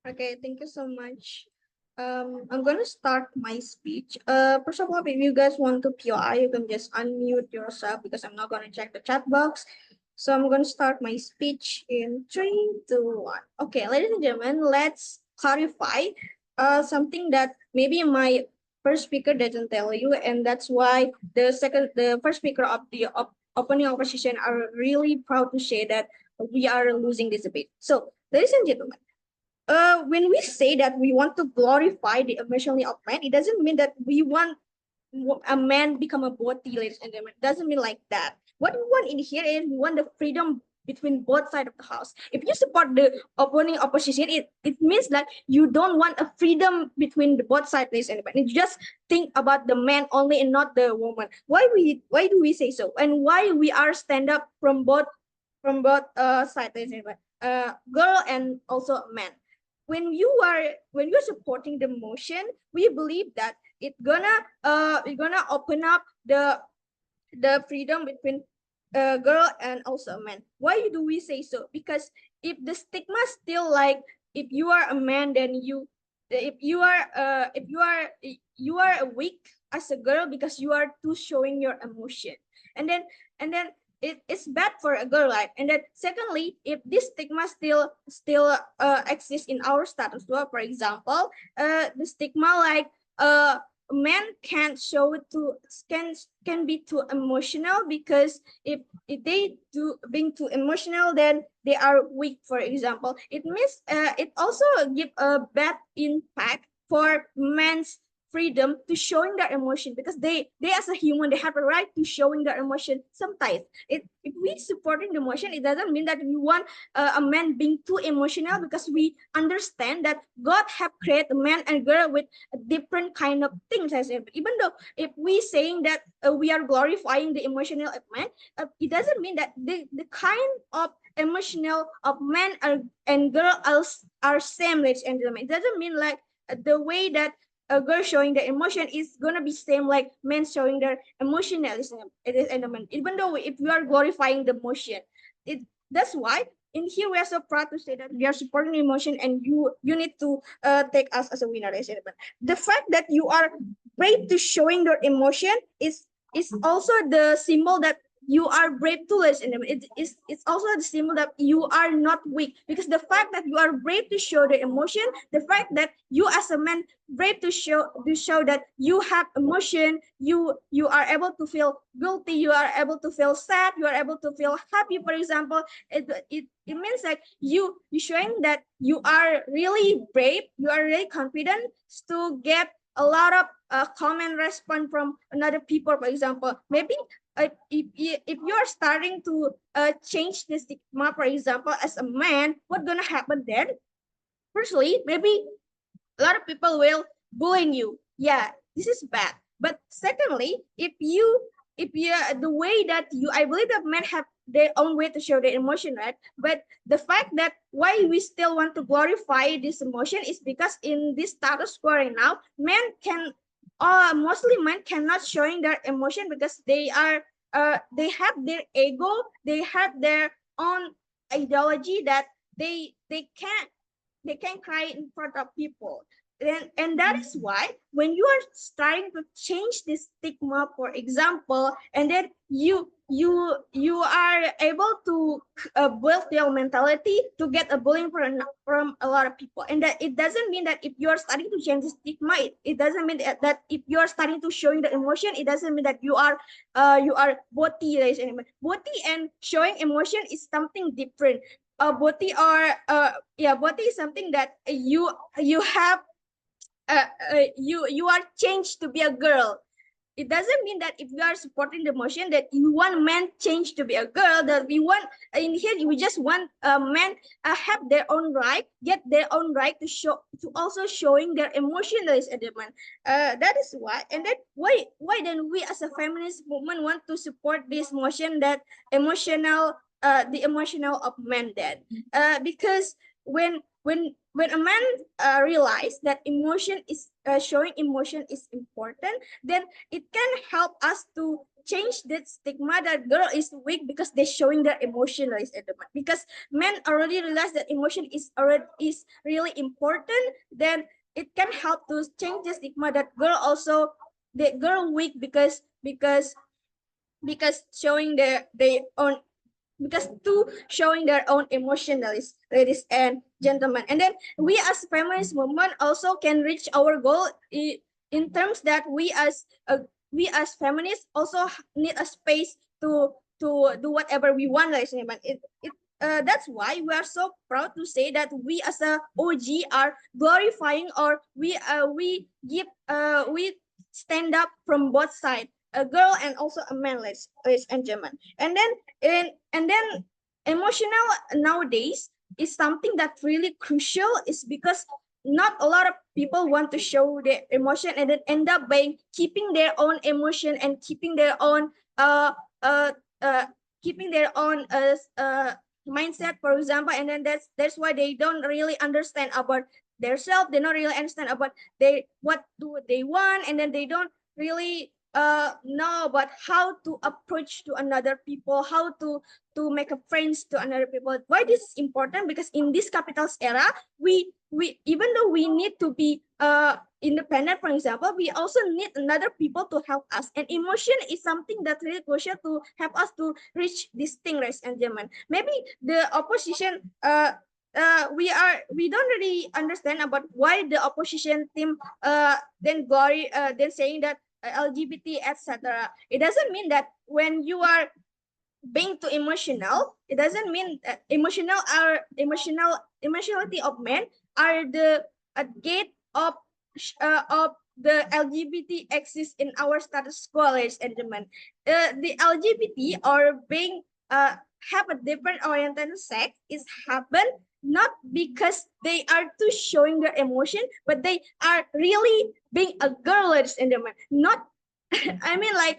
D: Okay, thank you so much. I'm gonna start my speech. First of all, if you guys want to POI, you can just unmute yourself because I'm not gonna check the chat box. So I'm gonna start my speech in 3, 2, 1. Okay, ladies and gentlemen, let's clarify something that maybe my first speaker didn't tell you, and that's why the first speaker of the opening opposition are really proud to say that we are losing this debate. So, ladies and gentlemen, when we say that we want to glorify the emotionally of man, it doesn't mean that we want a man become a body, ladies and gentlemen. It doesn't mean like that. What we want in here is we want the freedom between both sides of the house. If you support the opposition, it means that you don't want a freedom between the both sides, ladies and gentlemen. You just think about the man only and not the woman. Why do we say so? And why we are stand up from both sides, ladies and gentlemen. Girl and also man. When you're supporting the motion, we believe that it's gonna open up the freedom between a girl and also a man. Why do we say so? Because if the stigma still like, if you are a man, then if you are weak as a girl because you are too showing your emotion, and then it's bad for a girl, right? And then secondly, if this stigma still exists in our status quo, for example, the stigma like men can't show it to can be too emotional, because if they do being too emotional, then they are weak, for example. It means it also give a bad impact for men's freedom to showing their emotion, because they as a human, they have a right to showing their emotion. Sometimes if we supporting the emotion, it doesn't mean that we want a man being too emotional, because we understand that God have created a man and girl with a different kind of things. As even though if we saying that we are glorifying the emotional of man, it doesn't mean that the kind of emotional of men and girl are same, ladies and gentlemen. It doesn't mean like the way that a girl showing their emotion is gonna be same like men showing their emotionalism. Even though if you are glorifying the emotion, that's why in here we are so proud to say that we are supporting emotion, and you need to take us as a winner. The fact that you are brave to showing your emotion is also the symbol that you are brave to listen. It's also the symbol that you are not weak, because the fact that you are brave to show the emotion, the fact that you as a man brave to show that you have emotion, you are able to feel guilty, you are able to feel sad, you are able to feel happy, for example. It means like you showing that you are really brave, you are really confident to get a lot of comment response from another people, for example. Maybe if you're starting to change the stigma, for example, as a man, what's gonna happen then? Firstly, maybe a lot of people will bullying you. Yeah, this is bad. But secondly, if you the way that you, I believe that men have their own way to show their emotion, right? But the fact that why we still want to glorify this emotion is because in this status quo right now, men can mostly men cannot showing their emotion, because they have their ego, they have their own ideology that they can cry in front of people. And that is why when you are starting to change this stigma, for example, and then you are able to build your mentality to get a bullying from a lot of people. And that it doesn't mean that if you're starting to change the stigma, it doesn't mean that if you're starting to showing the emotion, it doesn't mean that you are boti, boti and showing emotion is something different. Boti or boti is something that you have you are changed to be a girl. It doesn't mean that if you are supporting the motion that you want men change to be a girl, that we want in here we just want men have their own right, get their own right to show, to also showing their emotional element. That is why. And then why then we as a feminist movement want to support this motion that emotional the emotional of men then, because when a man realize that emotion is showing emotion is important, then it can help us to change that stigma that girl is weak because they're showing their emotion, ladies and gentlemen. Because men already realize that emotion is really important, then it can help to change the stigma that girl also the girl weak because showing their own because to showing their own emotion, ladies and gentlemen. And then we as feminist movement also can reach our goal in terms that we as feminists also need a space to do whatever we want, ladies and gentlemen. That's why we are so proud to say that we as a OG are glorifying, or we stand up from both sides, a girl and also a man, ladies and gentlemen. And then emotional nowadays is something that really crucial, is because not a lot of people want to show their emotion, and then end up by keeping their own emotion and keeping their own uh uh uh keeping their own mindset, for example. And then that's why they don't really understand about their self. They don't really understand about what do they want, and then they don't really know about how to approach to another people, how to make a friends to another people. Why this is important? Because in this capitals era, we even though we need to be independent, for example, we also need another people to help us. And emotion is something that really crucial to help us to reach this thing, ladies and gentlemen. Maybe the opposition we don't really understand about why the opposition team then saying that LGBT, etc. It doesn't mean that when you are being too emotional, it doesn't mean that emotionality of men are the gate of the LGBT exists in our status quo, ladies and gentlemen. The LGBT or being have a different oriented sex is happen not because they are too showing their emotion, but they are really being a girl, ladies and gentlemen. Not I mean, like,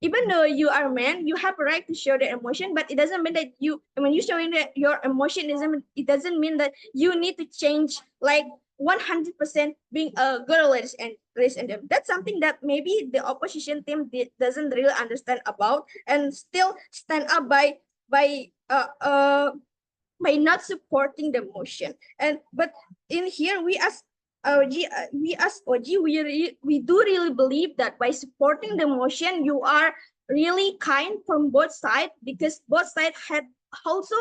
D: even though you are a man, you have a right to show the emotion, but it doesn't mean that when you showing your emotion, it doesn't mean that you need to change like 100% being a girl, ladies and gentlemen. That's something that maybe the opposition team doesn't really understand about, and still stand up by uh uh by not supporting the motion. And but in here we do really believe that by supporting the motion, you are really kind from both sides, because both sides had also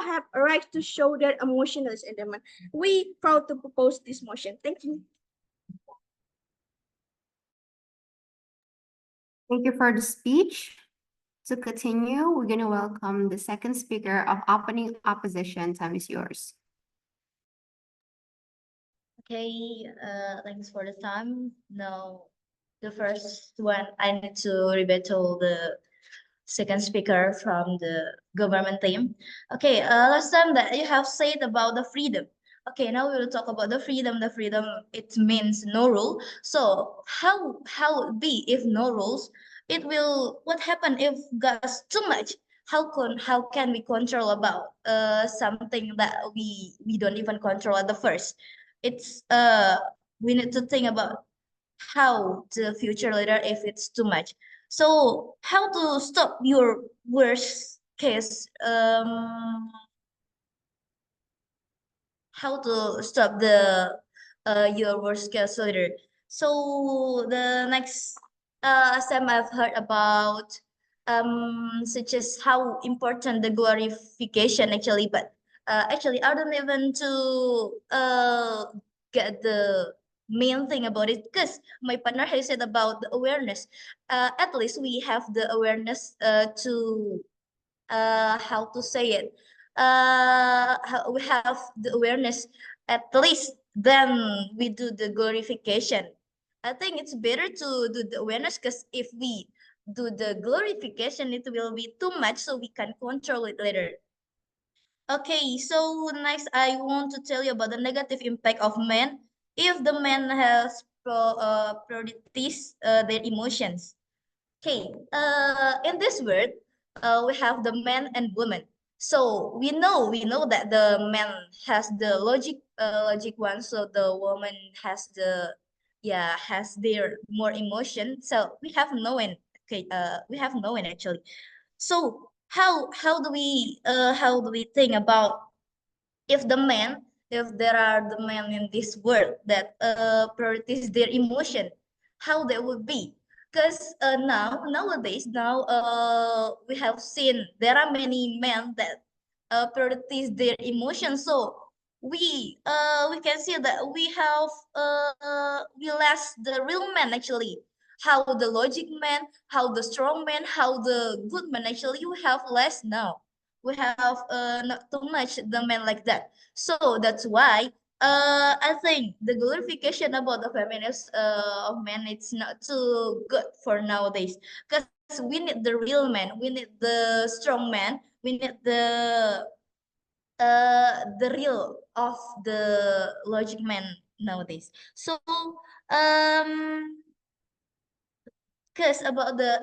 D: have a right to show their emotions. And we proud to propose this motion. Thank you.
A: Thank you for the speech. To continue, we're going to welcome the second speaker of opening opposition. Time is yours.
J: Okay, thanks for the time. Now, the first one, I need to rebuttal the second speaker from the government team. Okay, last time that you have said about the freedom. Okay, now we will talk about the freedom. The freedom, it means no rule. So how it be if no rules? It will, what happen if gas too much? How can we control about something that we don't even control at the first? It's we need to think about how the future later if it's too much. So how to stop your worst case? How to stop the your worst case later? So the next time I've heard about such as how important the glorification actually, but actually I don't even to get the main thing about it, because my partner has said about the awareness. At least we have the awareness to how to say it, we have the awareness at least, then we do the glorification. I think it's better to do the awareness, because if we do the glorification, it will be too much, so we can control it later. Okay, so next I want to tell you about the negative impact of men if the man has priorities their emotions. Okay, in this world, we have the man and woman. So we know that the man has the logic one, so the woman has has their more emotion. So we have known, okay, we have known actually. So how do we think about if the man, if there are the men in this world that prioritize their emotion, how that would be? Because nowadays we have seen there are many men that prioritize their emotion. So we can see that we less the real man actually. How the logic man, how the strong man, how the good man actually we have less now. We have not too much the men like that. So that's why I think the glorification about the feminist of men it's not too good for nowadays, because we need the real man, we need the strong man, we need the real of the logic man nowadays. So um because about the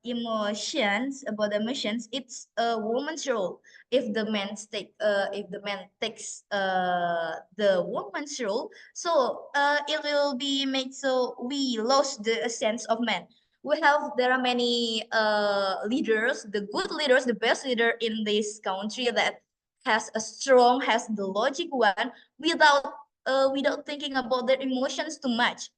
J: emotions, about the emotions, it's a woman's role. If the man takes the woman's role, so it will be made so we lost the sense of man. There are many leaders, the good leaders, the best leader in this country that has the logic one without without thinking about their emotions too much.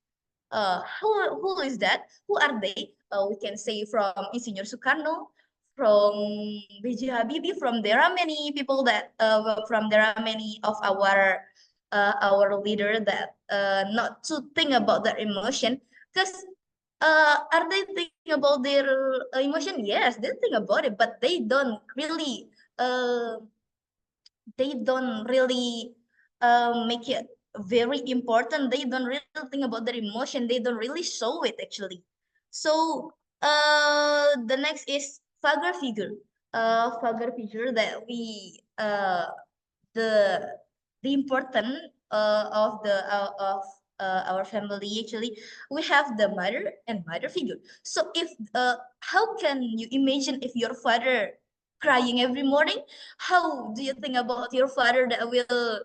J: Who is that? Who are they? We can say from Insinyur Soekarno, from B.J. Habibie, from there are many people that from there are many of our leader that not to think about their emotion, because are they thinking about their emotion? Yes, they think about it, but uh, they don't really make it very important. They don't really think about their emotion. They don't really show it actually. So the next is father figure. Father figure that the the important of our family actually, we have the mother and mother figure. So if how can you imagine if your father crying every morning? How do you think about your father that will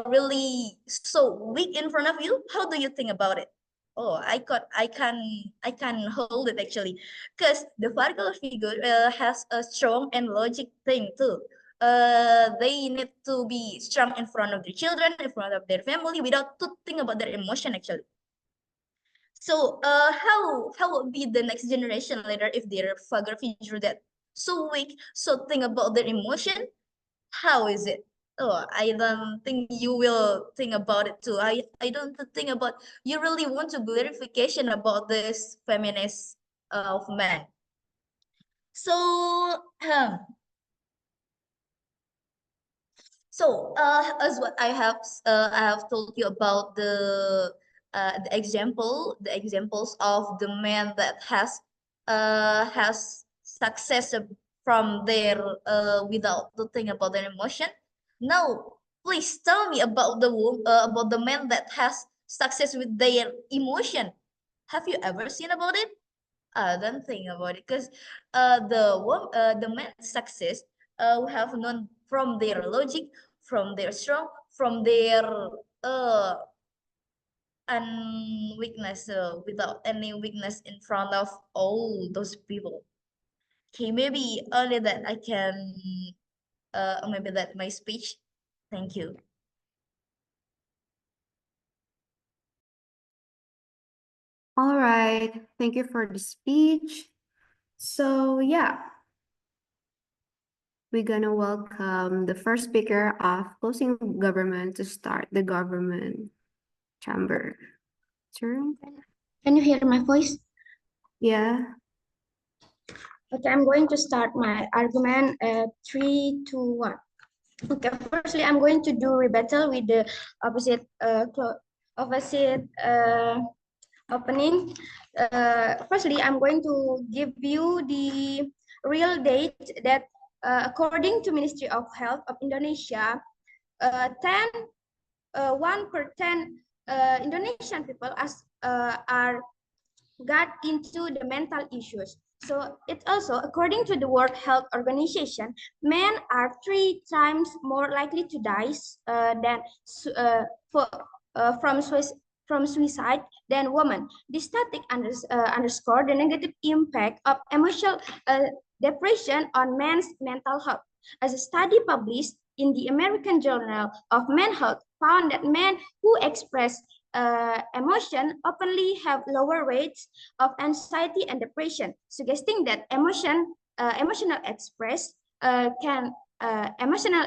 J: really so weak in front of you? How do you think about it? Oh, I can hold it actually, because the father figure has a strong and logic thing too. They need to be strong in front of their children, in front of their family, without to think about their emotion actually. So how would be the next generation later if their father figure that so weak, so think about their emotion? How is it? Oh, I don't think you will think about it too. I don't think about you really want to clarification about this feminist of men. So as what I have told you about the examples of the men that has success from their without to think about their emotion. Now, please tell me about the men that has success with their emotion. Have you ever seen about it? Don't think about it, because the man's success we have known from their logic, from their strong, from their uh and weakness, without any weakness in front of all those people. Okay, maybe only that I can maybe that my speech. Thank you.
A: All right, thank you for the speech. So yeah, we're gonna welcome the first speaker of closing government to start the government chamber. Turn.
C: Can you hear my voice?
A: Yeah.
C: Okay, I'm going to start my argument at 3, 2, 1. Okay, firstly, I'm going to do rebuttal with the opposite opening. Firstly, I'm going to give you the real date that according to Ministry of Health of Indonesia, 1 per 10 Indonesian people are got into the mental issues.
D: So it also, according to the World Health Organization, men are 3 times more likely to die than for, from suicide than women. This static underscore the negative impact of emotional depression on men's mental health. As a study published in the American Journal of Men's Health found that men who express emotion openly have lower rates of anxiety and depression, suggesting that emotional emotional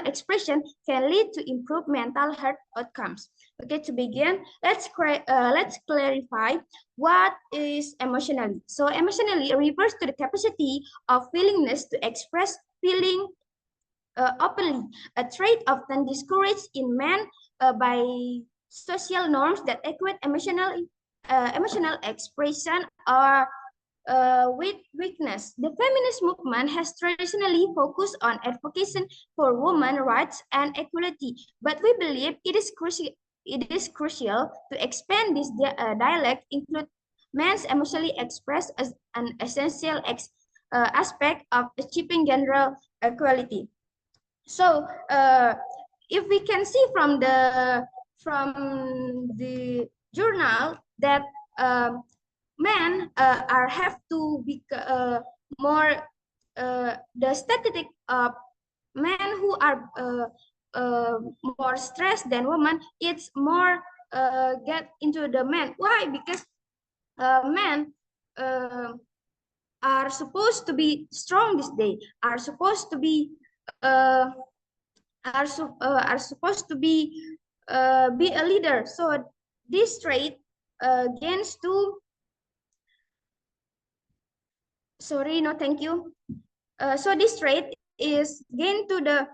D: expression can lead to improved mental health outcomes. Okay, to begin, let's clarify what is emotionally. So emotionally refers to the capacity of willingness to express feeling openly, a trait often discouraged in men by social norms that equate emotional expression or with weakness. The feminist movement has traditionally focused on advocacy for women's rights and equality, but we believe it is crucial to expand this dialect include men's emotionally expressed as an essential aspect of achieving gender equality. So if we can see from the journal that men are have to be more the statistic of men who are more stressed than women, it's more get into the men. Why? Because men are supposed to be strong this day, are supposed to be uh, are supposed to be a leader. So this trait gains to sorry, no, thank you. So this trait is gained to the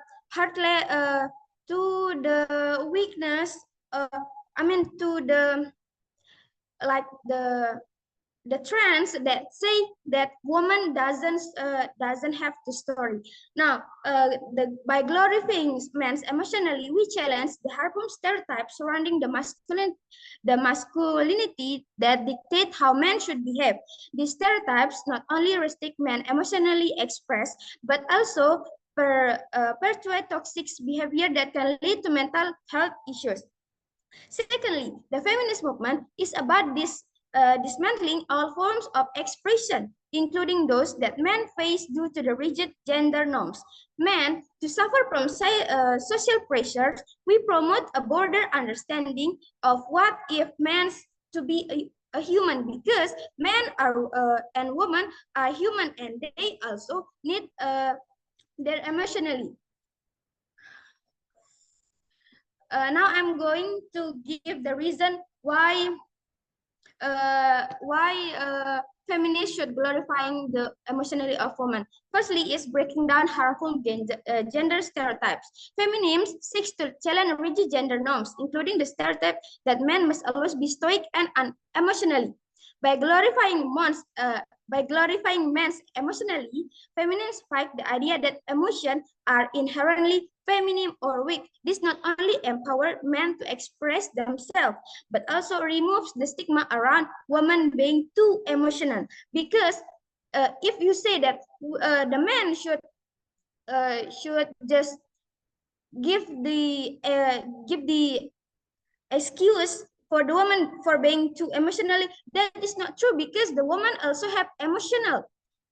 D: to the weakness. I mean to the like the trends that say that woman doesn't have the story. Now, by glorifying men's emotionally, we challenge the harmful stereotypes surrounding the masculinity that dictate how men should behave. These stereotypes not only restrict men emotionally expressed, but also perpetuate toxic behavior that can lead to mental health issues. Secondly, the feminist movement is about dismantling all forms of expression, including those that men face due to the rigid gender norms. Men, to suffer from social pressures, we promote a broader understanding of what it means to be a human, because men are and women are human and they also need their emotionally. Now I'm going to give the reason why feminists should glorifying the emotionally of women. Firstly, is breaking down harmful gender stereotypes. Feminism seeks to challenge rigid gender norms, including the stereotype that men must always be stoic and unemotionally. By glorifying men's emotionally, feminists fight the idea that emotions are inherently feminine or weak. This not only empowers men to express themselves, but also removes the stigma around women being too emotional. Because if you say that the man should just give the excuse for the woman for being too emotionally, that is not true, because the woman also have emotional.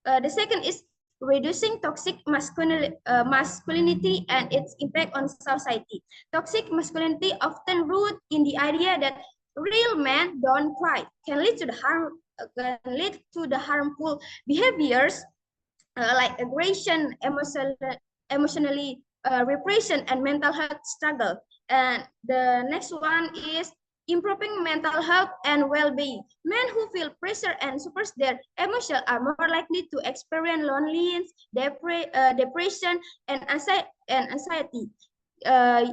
D: The second is reducing toxic masculinity and its impact on society. Toxic masculinity often rooted in the idea that real men don't cry, can lead to the harmful behaviors like aggression, emotionally repression, and mental health struggle. And the next one is improving mental health and well-being. Men who feel pressure and suppress their emotions are more likely to experience loneliness, depression, and anxiety. Uh,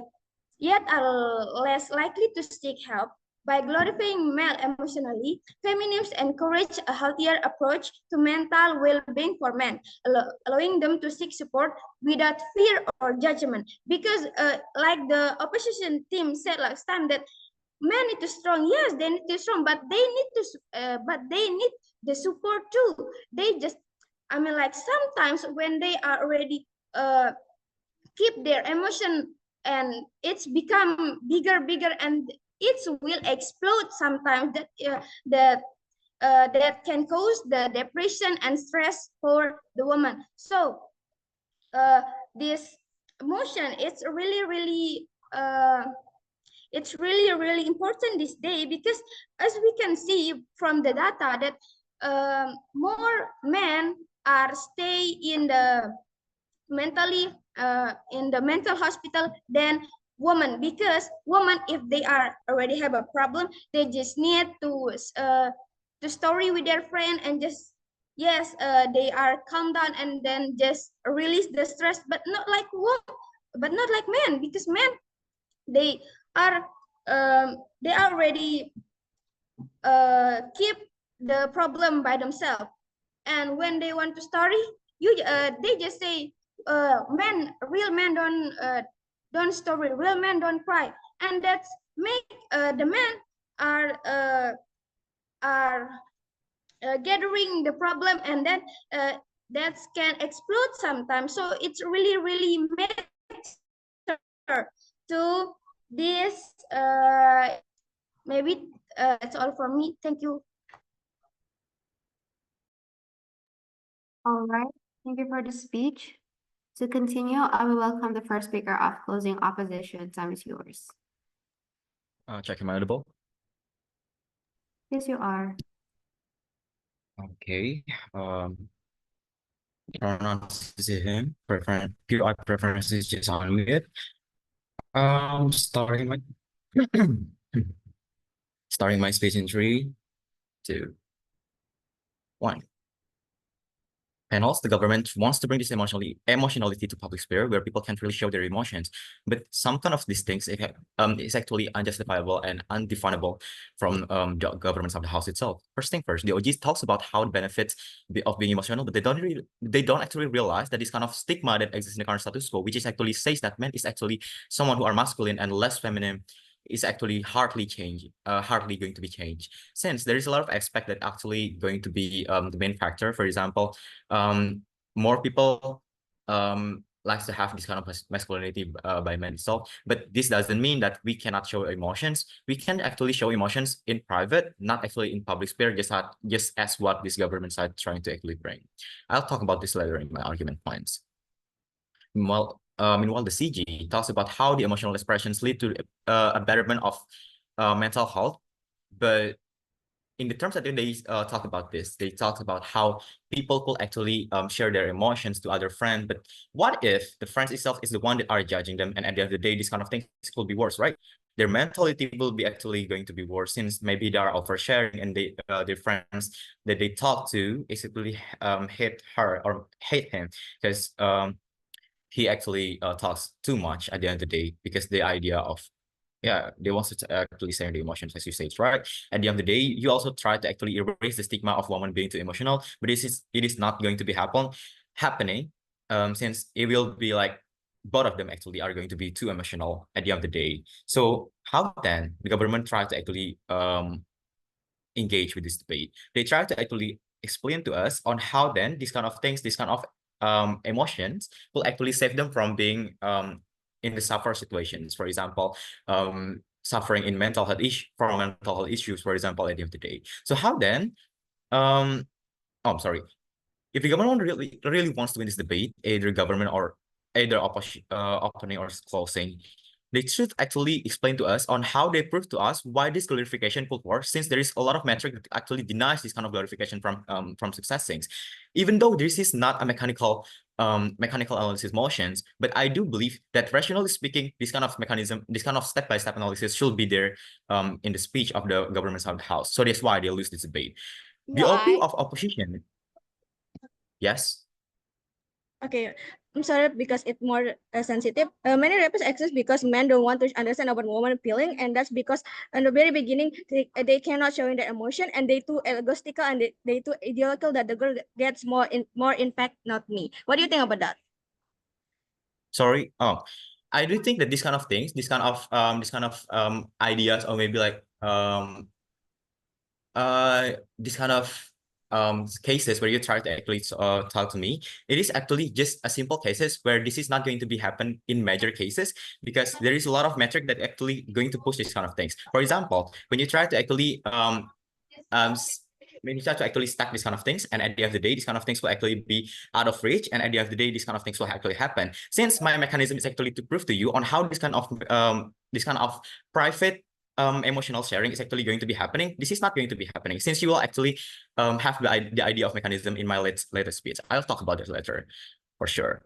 D: Yet are less likely to seek help. By glorifying male emotionally, feminism encourage a healthier approach to mental well-being for men, allowing them to seek support without fear or judgment. Because like the opposition team said last time, that men need to strong. Yes, they need to strong, but they need the support too. They just I mean, like sometimes when they are already keep their emotion and it's become bigger and it will explode sometimes that can cause the depression and stress for the woman. So this emotion it's really important this day, because as we can see from the data that more men are stay mentally in the mental hospital than women, because women, if they are already have a problem, they just need to story with their friend and just yes, they are calm down and then just release the stress, but not like men, because men, they are they already keep the problem by themselves, and when they want to story, they just say real men don't story, real men don't cry, and that's make the men are gathering the problem, and then that can explode sometimes. So it's really matter to this maybe that's all from me. Thank you.
A: All right. Thank you for the speech. To continue, I will welcome the first speaker of closing opposition. Time is yours.
K: Check, am I audible?
A: Yes, you are.
K: Okay. Pronunciation preference, POI preferences just on mute. Starting my starting my speech in 3, 2, 1. Panels, the government wants to bring this emotionality to public sphere where people can't really show their emotions. But some kind of these things is actually unjustifiable and undefinable from the governments of the house itself. First thing first, the OG talks about how the benefits of being emotional, but they don't actually realize that this kind of stigma that exists in the current status quo, which is actually says that men is actually someone who are masculine and less feminine, is actually hardly going to be changed, since there is a lot of aspect that actually going to be the main factor. For example, more people likes to have this kind of masculinity by men itself, but this doesn't mean that we cannot show emotions. We can actually show emotions in private, not actually in public sphere, just as what this government side trying to actually bring. I'll talk about this later in my argument points. Meanwhile, the CG talks about how the emotional expressions lead to a betterment of mental health, but in the terms that they talk about this, they talk about how people could actually share their emotions to other friends. But what if the friends itself is the one that are judging them, and at the end of the day, this kind of things could be worse, right? Their mentality will be actually going to be worse, since maybe they are oversharing, and their friends that they talk to basically hate her or hate him because he actually talks too much at the end of the day, because the idea of they want to actually share the emotions, as you say, right? At the end of the day, you also try to actually erase the stigma of women being too emotional, but it is not going to be happening, since it will be like both of them actually are going to be too emotional at the end of the day. So how then the government try to actually engage with this debate? They try to actually explain to us on how then these kind of things, these kind of emotions will actually save them from being in the suffer situations. For example, suffering in from mental health issues, for example, at the end of the day. So how then, I'm sorry, if the government really wants to win this debate, either government or either opening or closing, they should actually explain to us on how they prove to us why this glorification could work, since there is a lot of metric that actually denies this kind of glorification from success things. Even though this is not a mechanical analysis motions, but I do believe that rationally speaking, this kind of mechanism, this kind of step-by-step analysis should be there in the speech of the government of the house. So that's why they lose this debate. The OP of opposition, yes.
D: Okay, I'm sorry because it's more sensitive. Many rappers exist because men don't want to understand about woman feeling, and that's because in the very beginning they cannot showing their emotion, and they too egotistical, and they too ideological that the girl gets more impact, not me. What do you think about that?
K: Sorry. I do think that these kind of things, this kind of ideas, or maybe like this kind of cases where you try to actually talk to me, it is actually just a simple cases where this is not going to be happen in major cases, because there is a lot of metric that actually going to push these kind of things. For example, when you try to actually when you try to actually stack these kind of things, and at the end of the day, these kind of things will actually be out of reach, and at the end of the day, these kind of things will actually happen. Since my mechanism is actually to prove to you on how this kind of private emotional sharing is actually going to be happening, this is not going to be happening. Since you will actually have the idea of mechanism in my latest speech, I'll talk about it later for sure.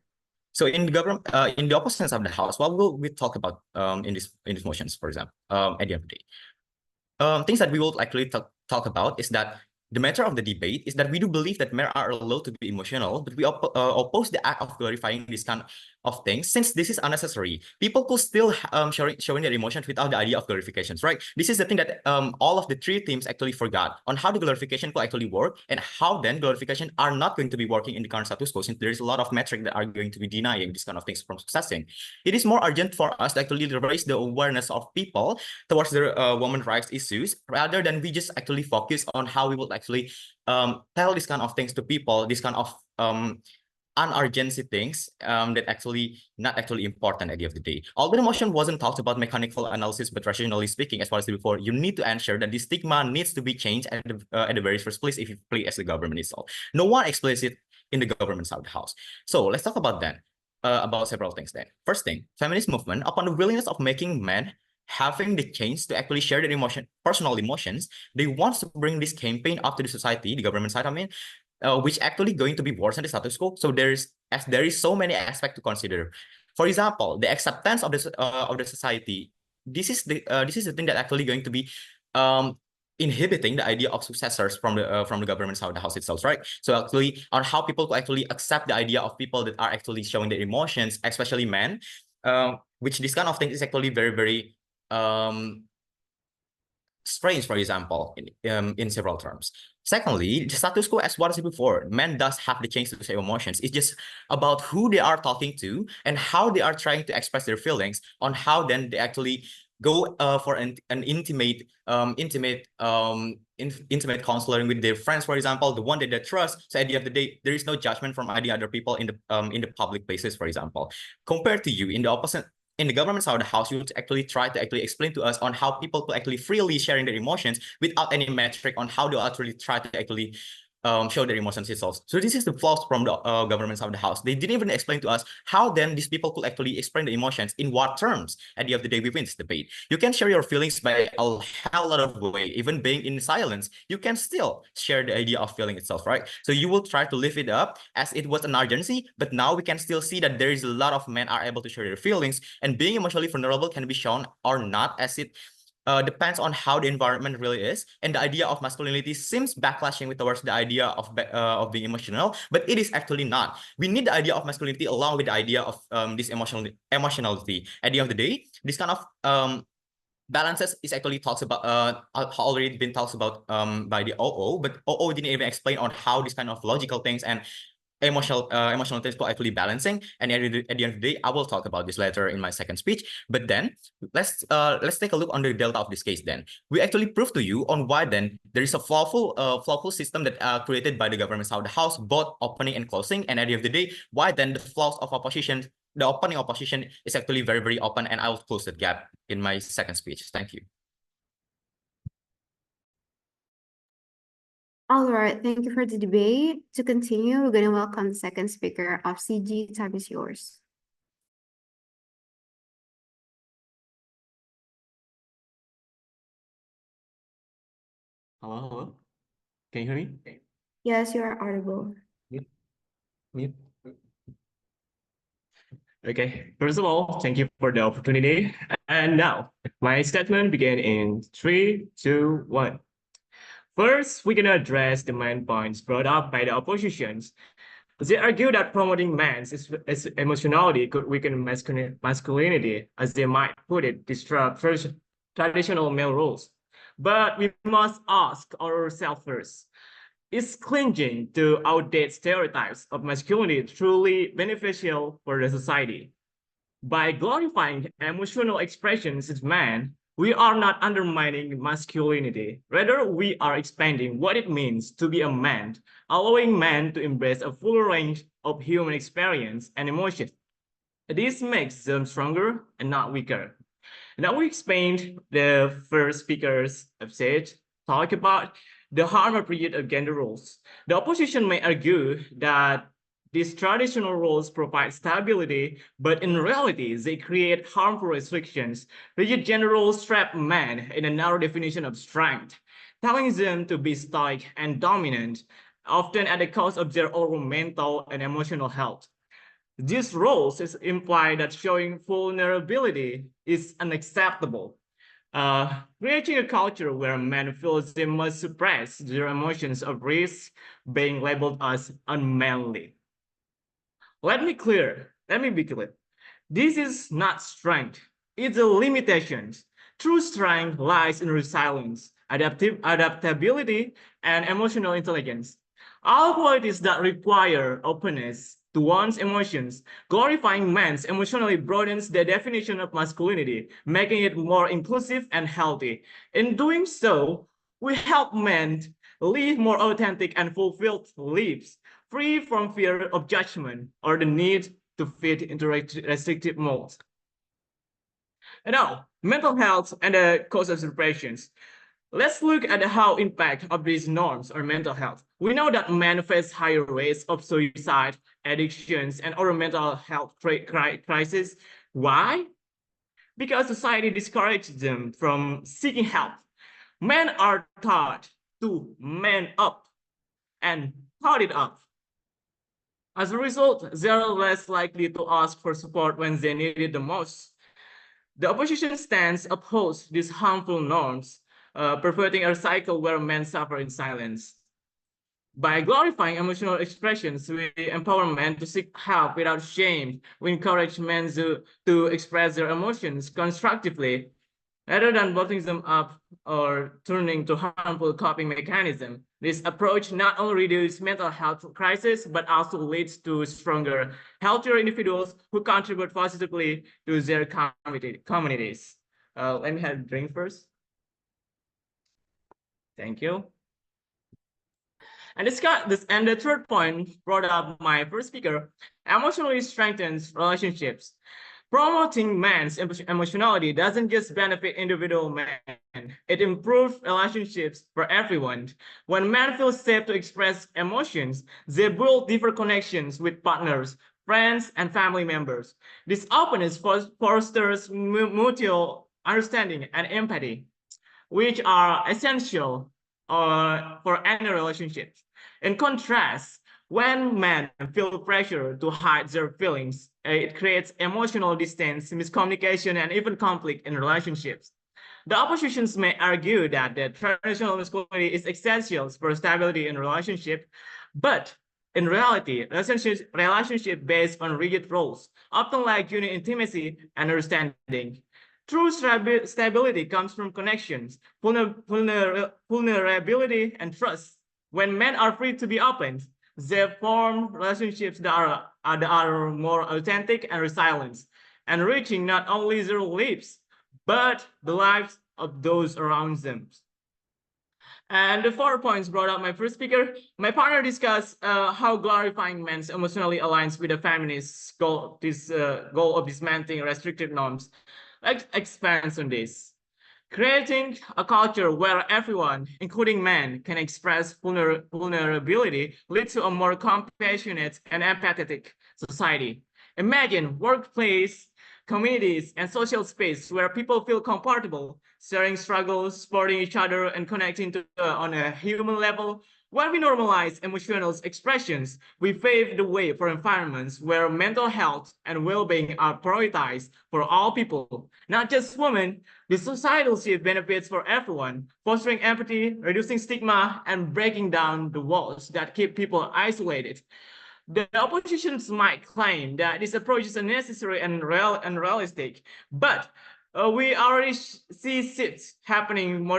K: So in the government, in the opposition of the house, what will we talk about in these motions, for example, at the end of the day? Things that we will actually talk about is that the matter of the debate is that we do believe that men are allowed to be emotional, but we oppose the act of glorifying this kind of things, since this is unnecessary. People could still showing their emotions without the idea of glorifications, right? This is the thing that all of the three teams actually forgot on how the glorification could actually work, and how then glorification are not going to be working in the current status quo, since there is a lot of metrics that are going to be denying this kind of things from successing. It is more urgent for us to actually raise the awareness of people towards the women's rights issues, rather than we just actually focus on how we would actually tell this kind of things to people, this kind of unurgency things that actually not actually important at the end of the day. Although the motion wasn't talked about mechanical analysis, but rationally speaking, as I said before, you need to ensure that this stigma needs to be changed at the very first place if you play as the government itself. No one explains it in the government side of the house. So let's talk about that. About several things then. First thing, feminist movement, upon the willingness of making men having the chance to actually share their personal emotions, they want to bring this campaign up to the society, the government side, I mean, which actually going to be worse than the status quo. So there is so many aspects to consider. For example, the acceptance of the society. This is the thing that actually going to be inhibiting the idea of successors from the government side of the house itself, right? So actually on how people could actually accept the idea of people that are actually showing their emotions, especially men, which this kind of thing is actually very, very strange, for example, in several terms. Secondly, the status quo, as what I said before, men does have the chance to show emotions. It's just about who they are talking to and how they are trying to express their feelings, on how then they actually go for an intimate counseling with their friends, for example, the one that they trust. So at the end of the day, there is no judgment from any other people in the public places, for example. Compared to you, in the opposite, in the government side of the house, you would actually try to actually explain to us on how people could actually freely sharing their emotions without any metric on how they actually try to actually show their emotions itself. So this is the flaws from the government side of the house. They didn't even explain to us how then these people could actually explain the emotions, in what terms. At the end of the day, we win this debate. You can share your feelings by a hell lot of way, even being in silence. You can still share the idea of feeling itself, right? So you will try to lift it up as it was an urgency, but now we can still see that there is a lot of men are able to share their feelings, and being emotionally vulnerable can be shown or not, as it depends on how the environment really is. And the idea of masculinity seems backlashing with towards the idea of being emotional, but it is actually not. We need the idea of masculinity along with the idea of this emotionality. At the end of the day, this kind of balances is actually talks about already been talked about by the OO, but OO didn't even explain on how this kind of logical things and emotional things are actually balancing. And at the end of the day, I will talk about this later in my second speech. But then let's take a look on the delta of this case. Then we actually prove to you on why then there is a flawful system that created by the government side of the house, both opening and closing. And at the end of the day, why then the flaws of opposition, the opening opposition is actually very, very open, and I will close that gap in my second speech. Thank you.
A: All right, thank you for the debate. To continue, we're going to welcome the second speaker of CG. Time is yours.
L: Hello. Can you hear me?
A: Yes, you are audible.
L: Mute. Okay, first of all, thank you for the opportunity. And now, my statement begin in 3, 2, 1. First, we're gonna address the main points brought up by the oppositions. They argue that promoting men's emotionality could weaken masculinity, as they might put it, disrupt traditional male roles. But we must ask ourselves first, is clinging to outdated stereotypes of masculinity truly beneficial for the society? By glorifying emotional expressions as men, We are not undermining masculinity. Rather, we are expanding what it means to be a man, allowing men to embrace a full range of human experience and emotion. This makes them stronger and not weaker. Now we explained the first speakers have said, talk about the harm of rigid gender roles. The opposition may argue that these traditional roles provide stability, but in reality, they create harmful restrictions. Rigid gender roles trap men in a narrow definition of strength, telling them to be stoic and dominant, often at the cost of their own mental and emotional health. These roles imply that showing vulnerability is unacceptable, creating a culture where men feel they must suppress their emotions of risk, being labeled as unmanly. Let me be clear. This is not strength, it's a limitation. True strength lies in resilience, adaptability, and emotional intelligence. All qualities that require openness to one's emotions. Glorifying men's emotionally broadens the definition of masculinity, making it more inclusive and healthy. In doing so, we help men live more authentic and fulfilled lives, free from fear of judgment or the need to fit into restrictive molds. And now, mental health and the causes of depressions. Let's look at how impact of these norms on mental health. We know that men face higher rates of suicide, addictions, and other mental health crises. Why? Because society discourages them from seeking help. Men are taught to man up and taught it up. As a result, they are less likely to ask for support when they need it the most. The opposition stance opposes these harmful norms, perverting a cycle where men suffer in silence. By glorifying emotional expressions, we empower men to seek help without shame. We encourage men to express their emotions constructively rather than bottling them up or turning to harmful coping mechanism. This approach not only reduces mental health crisis, but also leads to stronger, healthier individuals who contribute positively to their communities. Let me have a drink first. Thank you. And the third point brought up my first speaker, emotionally strengthens relationships. Promoting men's emotionality doesn't just benefit individual men, it improves relationships for everyone. When men feel safe to express emotions, they build deeper connections with partners, friends, and family members. This openness fosters mutual understanding and empathy, which are essential for any relationship. In contrast, when men feel pressure to hide their feelings, it creates emotional distance, miscommunication, and even conflict in relationships. The oppositions may argue that the traditional masculinity is essential for stability in relationship, but in reality, relationship based on rigid roles often lack genuine intimacy and understanding. True stability comes from connections, vulnerability, and trust. When men are free to be open, they form relationships that are more authentic and resilient, enriching not only their lives, but the lives of those around them. And the 4 points brought up my first speaker. My partner discussed how glorifying men's emotionally aligns with the feminist goal, goal of dismantling restrictive norms. Let's expand on this. Creating a culture where everyone, including men, can express vulnerability leads to a more compassionate and empathetic society. Imagine workplace, communities, and social space where people feel comfortable sharing struggles, supporting each other, and connecting on a human level. When we normalize emotional expressions, we pave the way for environments where mental health and well-being are prioritized for all people, not just women. The societal shift benefits for everyone, fostering empathy, reducing stigma, and breaking down the walls that keep people isolated. The oppositions might claim that this approach is unnecessary and unrealistic, but we already see shifts happening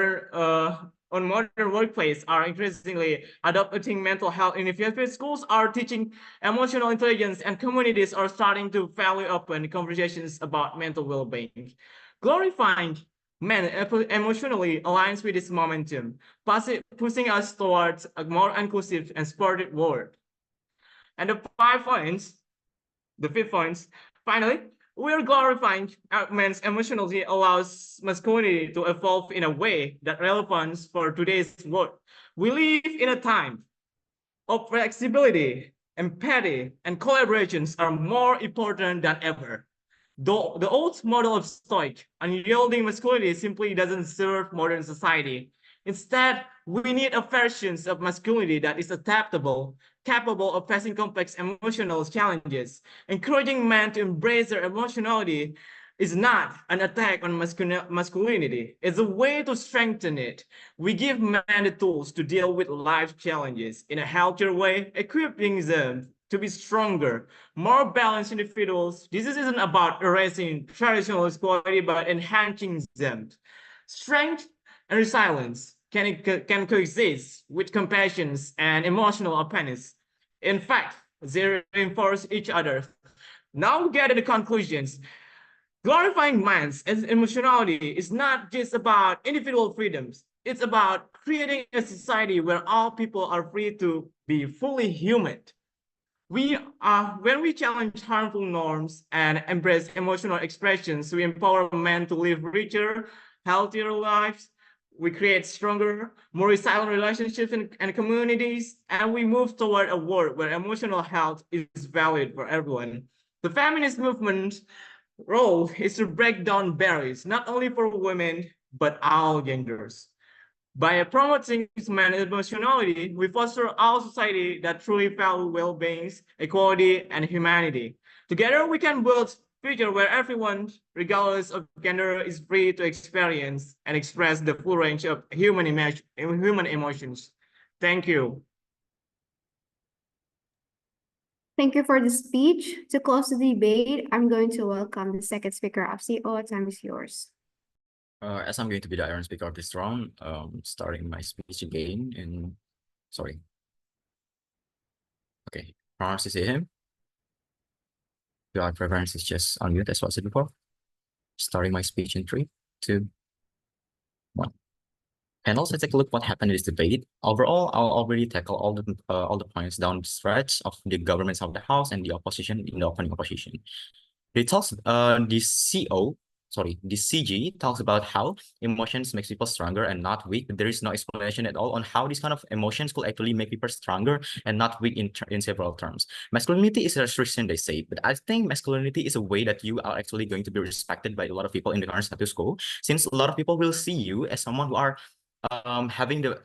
L: on modern workplace are increasingly adopting mental health initiatives. Schools are teaching emotional intelligence, and communities are starting to value open conversations about mental well-being. Glorifying men emotionally aligns with this momentum, pushing us towards a more inclusive and supportive world. And the fifth point, finally, we are glorifying men's emotionality allows masculinity to evolve in a way that relevance for today's world. We live in a time of flexibility, empathy, and collaborations are more important than ever. Though the old model of stoic, unyielding masculinity simply doesn't serve modern society. Instead, we need a version of masculinity that is adaptable, capable of facing complex emotional challenges. Encouraging men to embrace their emotionality is not an attack on masculinity. It's a way to strengthen it. We give men the tools to deal with life challenges in a healthier way, equipping them to be stronger, more balanced individuals. This isn't about erasing traditional equality, but enhancing them. Strength and resilience can coexist with compassion and emotional openness. In fact, they reinforce each other. Now we get to the conclusions. Glorifying minds and emotionality is not just about individual freedoms. It's about creating a society where all people are free to be fully human. When we challenge harmful norms and embrace emotional expressions, we empower men to live richer, healthier lives. We create stronger, more resilient relationships and communities, and we move toward a world where emotional health is valued for everyone. The feminist movement role is to break down barriers, not only for women, but all genders. By promoting men's emotionality, we foster a society that truly values well-being, equality, and humanity. Together, we can build a future where everyone, regardless of gender, is free to experience and express the full range of human emotions. Thank you.
A: Thank you for the speech. To close the debate, I'm going to welcome the second speaker of CO. Time is yours.
K: As I'm going to be the iron speaker of this round, starting my speech again in, sorry. Okay, Pronouns, you see him? Your preference is just unmute as was it before. Starting my speech in 3, 2, 1. Panels, let's take a look what happened in this debate. Overall, I'll already tackle all the points down the stretch of the governments of the House and the opposition in the opening opposition. The CG talks about how emotions makes people stronger and not weak, but there is no explanation at all on how these kind of emotions could actually make people stronger and not weak in several terms. Masculinity is a restriction, they say, but I think masculinity is a way that you are actually going to be respected by a lot of people in the current status quo, since a lot of people will see you as someone who are having the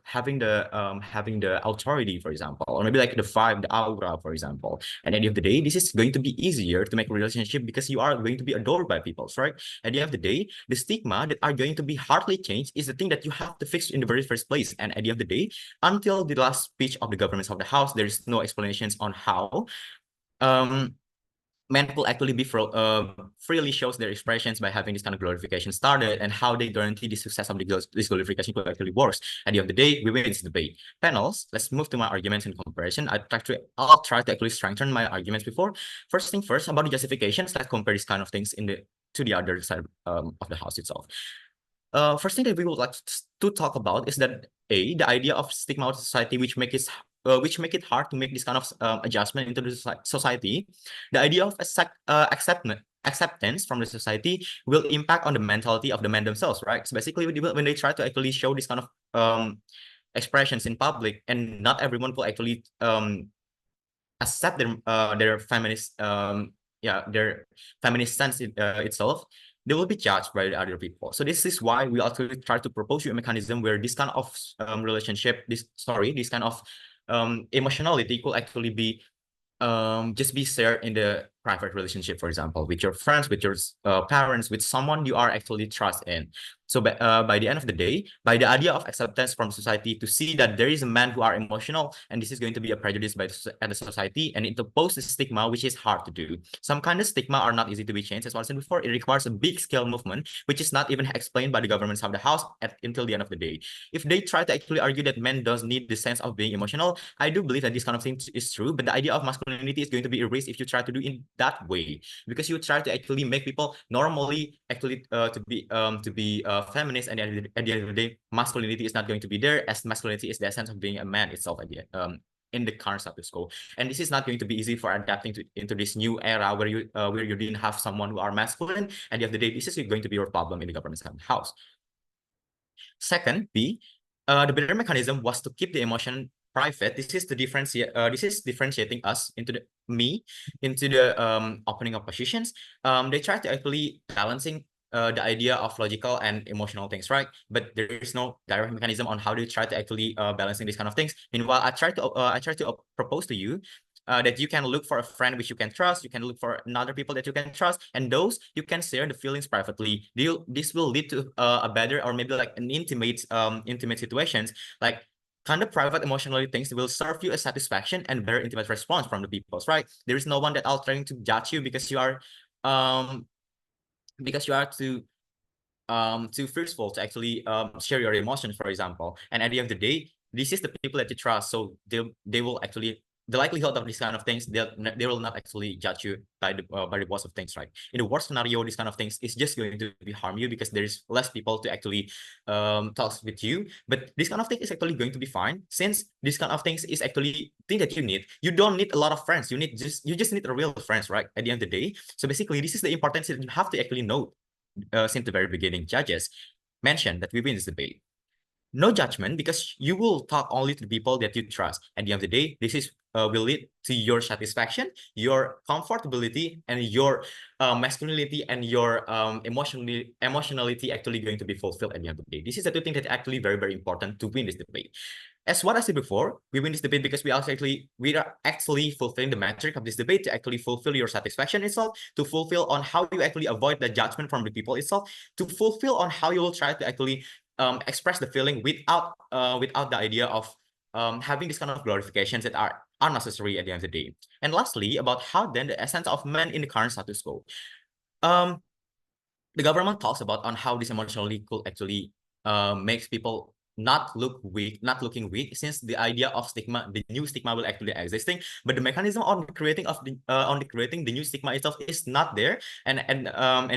K: authority, for example, or maybe like the vibe, the aura, for example. And at the end of the day, this is going to be easier to make a relationship because you are going to be adored by people, right? At the end of the day, the stigma that are going to be hardly changed is the thing that you have to fix in the very first place. And at the end of the day, until the last speech of the governments of the House, there is no explanations on how men will actually be freely shows their expressions by having this kind of glorification started, and how they guarantee the success of this glorification will actually works. At the end of the day, we win this debate. Panels, let's move to my arguments in comparison. I'll try to actually strengthen my arguments before. First thing first, about the justifications, let's compare these kind of things to the other side of the House itself. First thing that we would like to talk about is that the idea of stigma of society, which make it hard to make this kind of adjustment into the society. The idea of acceptance from the society will impact on the mentality of the men themselves, right? So basically, when they try to actually show this kind of expressions in public, and not everyone will actually accept their feminist their feminist sense itself, they will be judged by the other people. So this is why we also try to propose you a mechanism where this kind of relationship, this kind of emotionality could actually be just be shared in the private relationship, for example, with your friends, with your parents, with someone you are actually trust in. So by the end of the day, by the idea of acceptance from society to see that there is a man who are emotional, and this is going to be a prejudice by the society, and it opposes stigma, which is hard to do. Some kind of stigma are not easy to be changed. As I said before, it requires a big scale movement, which is not even explained by the governments of the House until the end of the day. If they try to actually argue that men does need the sense of being emotional, I do believe that this kind of thing is true, but the idea of masculinity is going to be erased if you try to do that way, because you try to actually make people normally actually to be feminist, and at the end of the day, masculinity is not going to be there, as masculinity is the essence of being a man itself in the current status quo. And this is not going to be easy for adapting into this new era where you didn't have someone who are masculine. At the end of the day, this is going to be your problem in the government house. Second, B, the better mechanism was to keep the emotion private. This is differentiating us into the opening of positions. They try to actually balancing the idea of logical and emotional things, right? But there is no direct mechanism on how to try to actually balancing these kind of things. Meanwhile, I try to propose to you that you can look for a friend which you can trust. You can look for another people that you can trust, and those you can share the feelings privately. This will lead to a better, or maybe like an intimate situations, like kind of private emotionally things will serve you a satisfaction and better intimate response from the peoples, right? There is no one that are trying to judge you because you are um too fearful to actually share your emotions, for example. And at the end of the day, this is the people that you trust, so they will actually, the likelihood of these kind of things, they will not actually judge you by the worst of things, right? In the worst scenario, these kind of things is just going to be harm you because there is less people to actually talk with you. But this kind of thing is actually going to be fine, since this kind of things is actually thing that you need. You don't need a lot of friends. You just need a real friends, right? At the end of the day. So basically, this is the importance that you have to actually know since the very beginning. Judges mentioned that we win this debate. No judgment, because you will talk only to the people that you trust. At the end of the day, this is will lead to your satisfaction, your comfortability, and your masculinity and your emotionality actually going to be fulfilled at the end of the day. This is the two things that are actually very, very important to win this debate. As what I said before, we win this debate because we are actually fulfilling the metric of this debate to actually fulfill your satisfaction itself, to fulfill on how you actually avoid the judgment from the people itself, to fulfill on how you will try to actually express the feeling without the idea of having this kind of glorifications that are unnecessary at the end of the day. And lastly, about how then the essence of men in the current status quo. The government talks about on how this emotionally could actually makes people not looking weak, since the idea of stigma, the new stigma will actually existing, but the mechanism on creating the new stigma itself is not there, and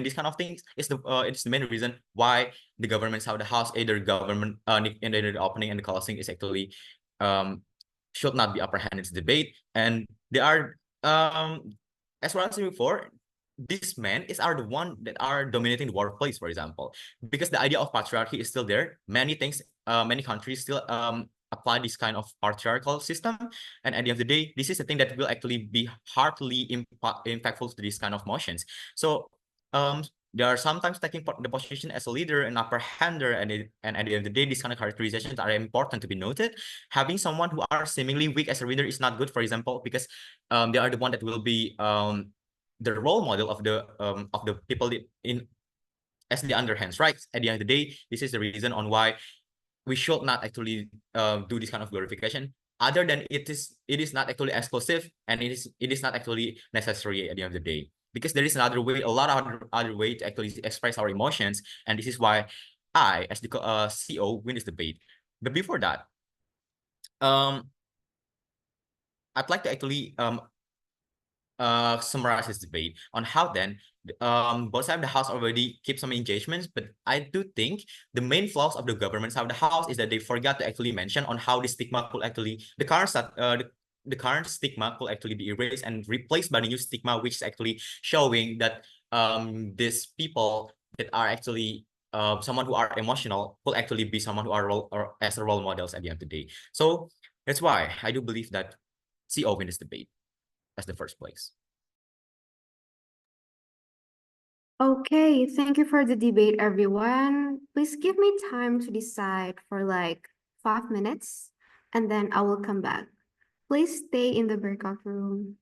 K: these kind of things is it's the main reason why the governments have the house, either government in the opening and the closing is actually should not be upper hand in this debate, and they are as well as before, these men are the one that are dominating the workplace, for example, because the idea of patriarchy is still there. Many things, many countries still apply this kind of patriarchal system, and at the end of the day, this is the thing that will actually be hardly impactful to these kind of motions. So they are sometimes taking the position as a leader and upper hander, and at the end of the day, these kind of characterizations are important to be noted. Having someone who are seemingly weak as a leader is not good, for example, because they are the one that will be the role model of the people in as the underhands, right? At the end of the day, this is the reason on why we should not actually do this kind of glorification. Other than it is not actually exclusive, and it is not actually necessary at the end of the day, because there is another way, a lot of other way to actually express our emotions, and this is why I, as the CEO, win this debate. But before that, I'd like to actually summarize this debate on how then both sides of the house already keep some engagements, but I do think the main flaws of the government side of the house is that they forgot to actually mention on how the stigma could actually the current stigma could actually be erased and replaced by the new stigma, which is actually showing that these people that are actually someone who are emotional will actually be someone who are as a role models at the end of the day. So that's why I do believe that CO win this debate as the first place.
A: Okay, thank you for the debate, everyone. Please give me time to decide for like 5 minutes, and then I will come back. Please stay in the breakout room.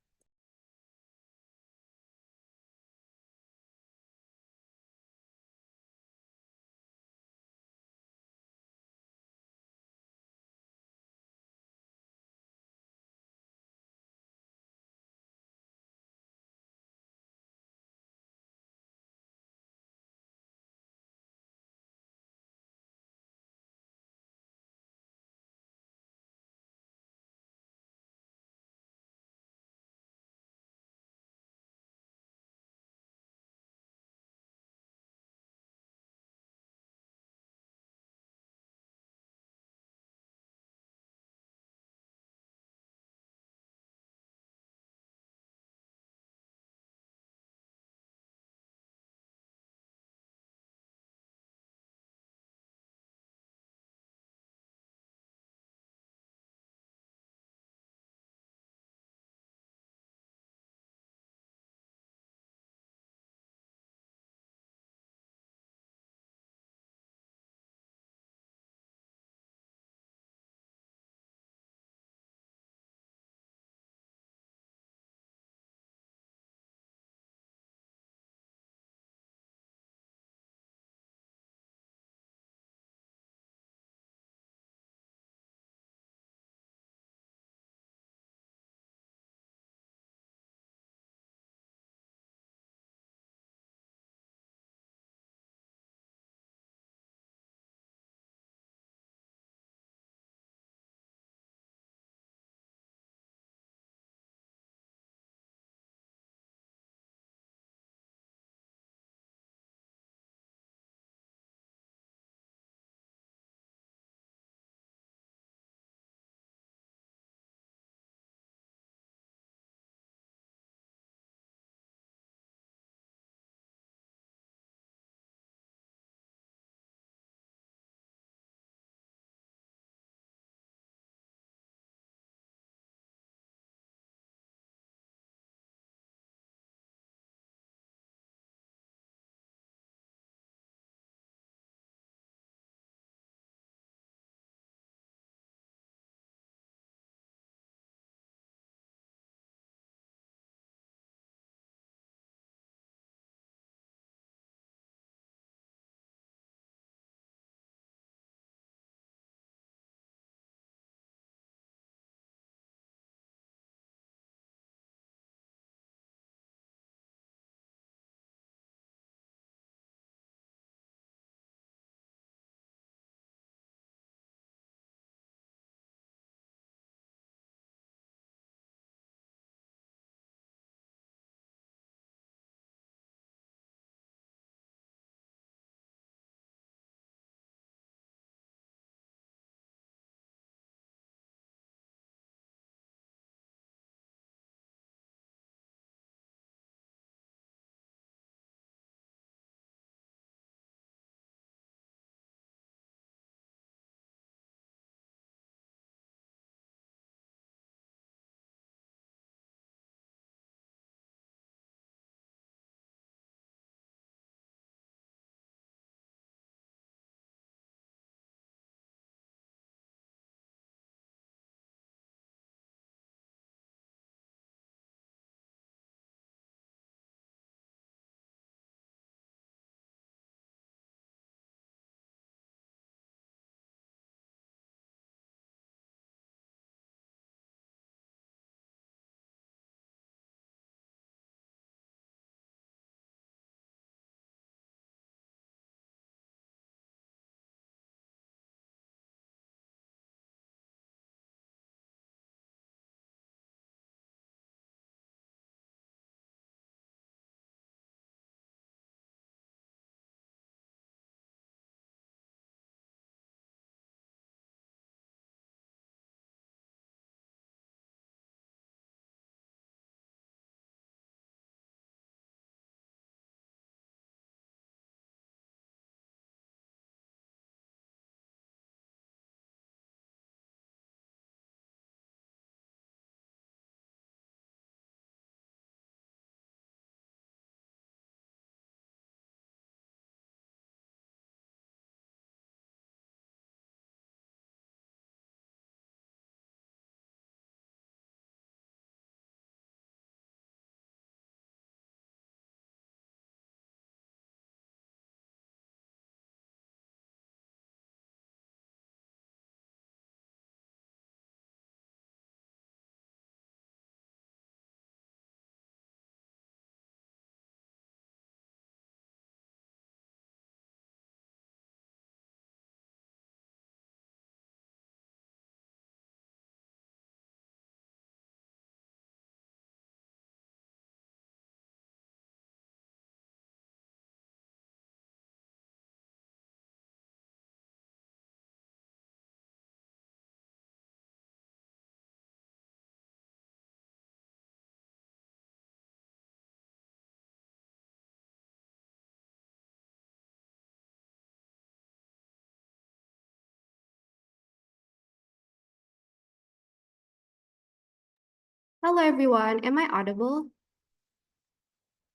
A: Hello everyone, am I audible?